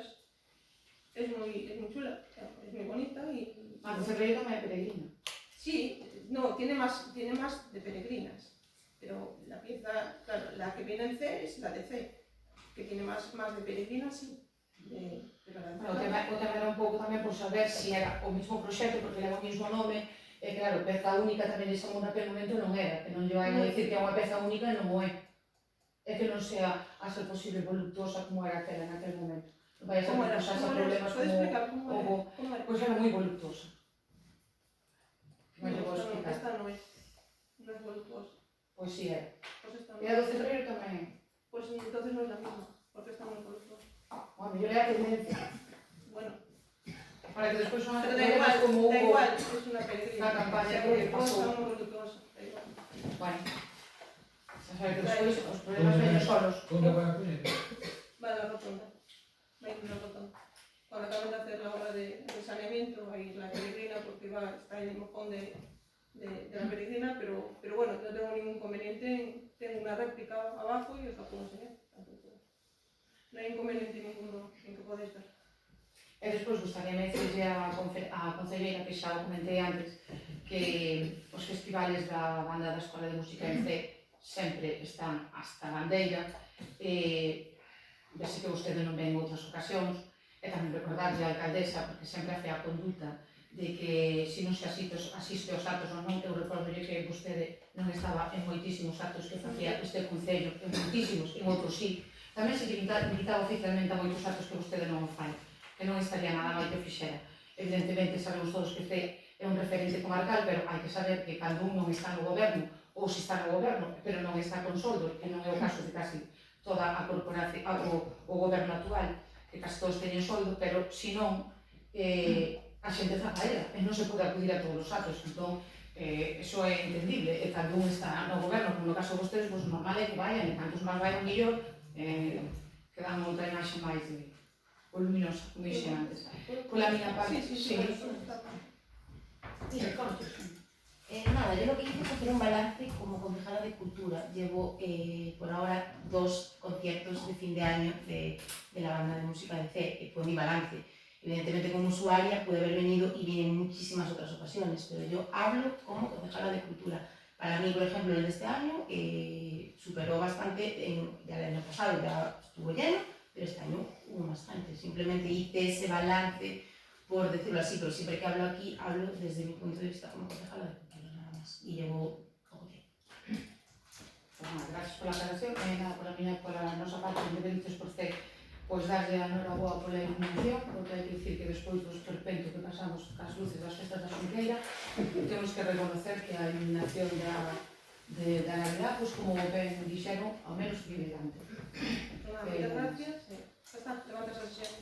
es muy chula, es muy bonita y... Ah, o Cebreiro tamén é peregrina. Sí, no, tiene más de peregrinas, pero la pieza, claro, la que viene en C es la de C, que tiene más de peregrinas, sí. Pero la O tema era un pouco tamén por saber se era o mismo proxecto, porque leva o mismo nome, e claro, peza única tamén esa mundo naquele momento non era, que non lle vai a dicir que é unha peza única e non o é. É que non sea a ser posible voluptuosa como era aquela naquele momento. Non vai a ser que causase problemas como... Pois era moi voluptuosa. No, esta no es voluptuosa. Pois si era. Pues esta no. E a do Cebreiro tamén. Pues entonces no es la misma, porque esta no es voluptuosa. A mellor é a tendencia. Bueno, Para que despois son as pero da igual, como da hubo igual, es una peregrina. na campaña Sea que voluptuosa pasou. o no voluptuosa, da igual. Bueno, xa sabe que despois os problemas veñen solos. ¿Dónde vai a poñer? Va a la rotonda, va a ir a la rotonda. Cuando acaben de hacer la obra de saneamiento, va a ir la peregrina porque está en el mojón de la peregrina, pero bueno, no tengo ningún inconveniente, tengo una réplica abajo y os la puedo enseñar. No hay inconveniente ninguno en que podéis ver. E despois gustaríame dicirlle a concelleira, que xa o comentei antes, que os festivales da banda da Escola de Música en C sempre están hasta a bandeira, vese que vostede non ven en outras ocasións, e tamén recordarlle a alcaldesa, porque sempre a fe a conduta de que se non se asiste aos actos ou non, eu recordolle que vostede non estaba en moitísimos actos que facía este concello, en moitísimos, en outros sí. Tamén se limitaba oficialmente a moitos actos que vostede non o fai, que non estaría nada mal que o fixera. Evidentemente, sabemos todos que é un referente comarcal, pero hai que saber que cando un non está no goberno, ou se está no goberno, pero non está con soldo, que non é o caso de casi toda a corporación, o goberno actual, que casi todos teñen soldo, pero se non, a xente zapaera, e non se pode acudir a todos os actos, entón, eso é entendible, e cando un está no goberno, como no caso de vostedes, pois normal é que vayan, e cantos máis vayan millor, que dan outra imaxe máis voluminosa, como dixe antes. Pola miña parte, Sí. Sí, nada, yo lo que hice fue hacer un balance como concejala de cultura. Llevo por ahora 2 conciertos de fin de año de la banda de música de C, fue mi balance. Evidentemente como usuaria pude haber venido y vine en muchísimas otras ocasiones, pero yo hablo como concejala de cultura. Para mí, por ejemplo, el de este año superó bastante, ya el año pasado ya estuvo lleno, pero este año hubo bastante. Simplemente hice ese balance, por decirlo así, pero siempre que hablo aquí, hablo desde mi punto de vista como concejala de cultura, nada más. Y llevo poco tiempo. Pues gracias pola aclaración, nada, pola nosa parte, independentes por C, pois darlle a noraboa pola iluminación, porque hai que dicir que despois do esperpento que pasamos cas luces das festas da Xunqueira, temos que reconocer que a iluminación de Navidad, pois como ben dixeron, ao menos brilhante. Muchas gracias. Ya está, levantas la sesión.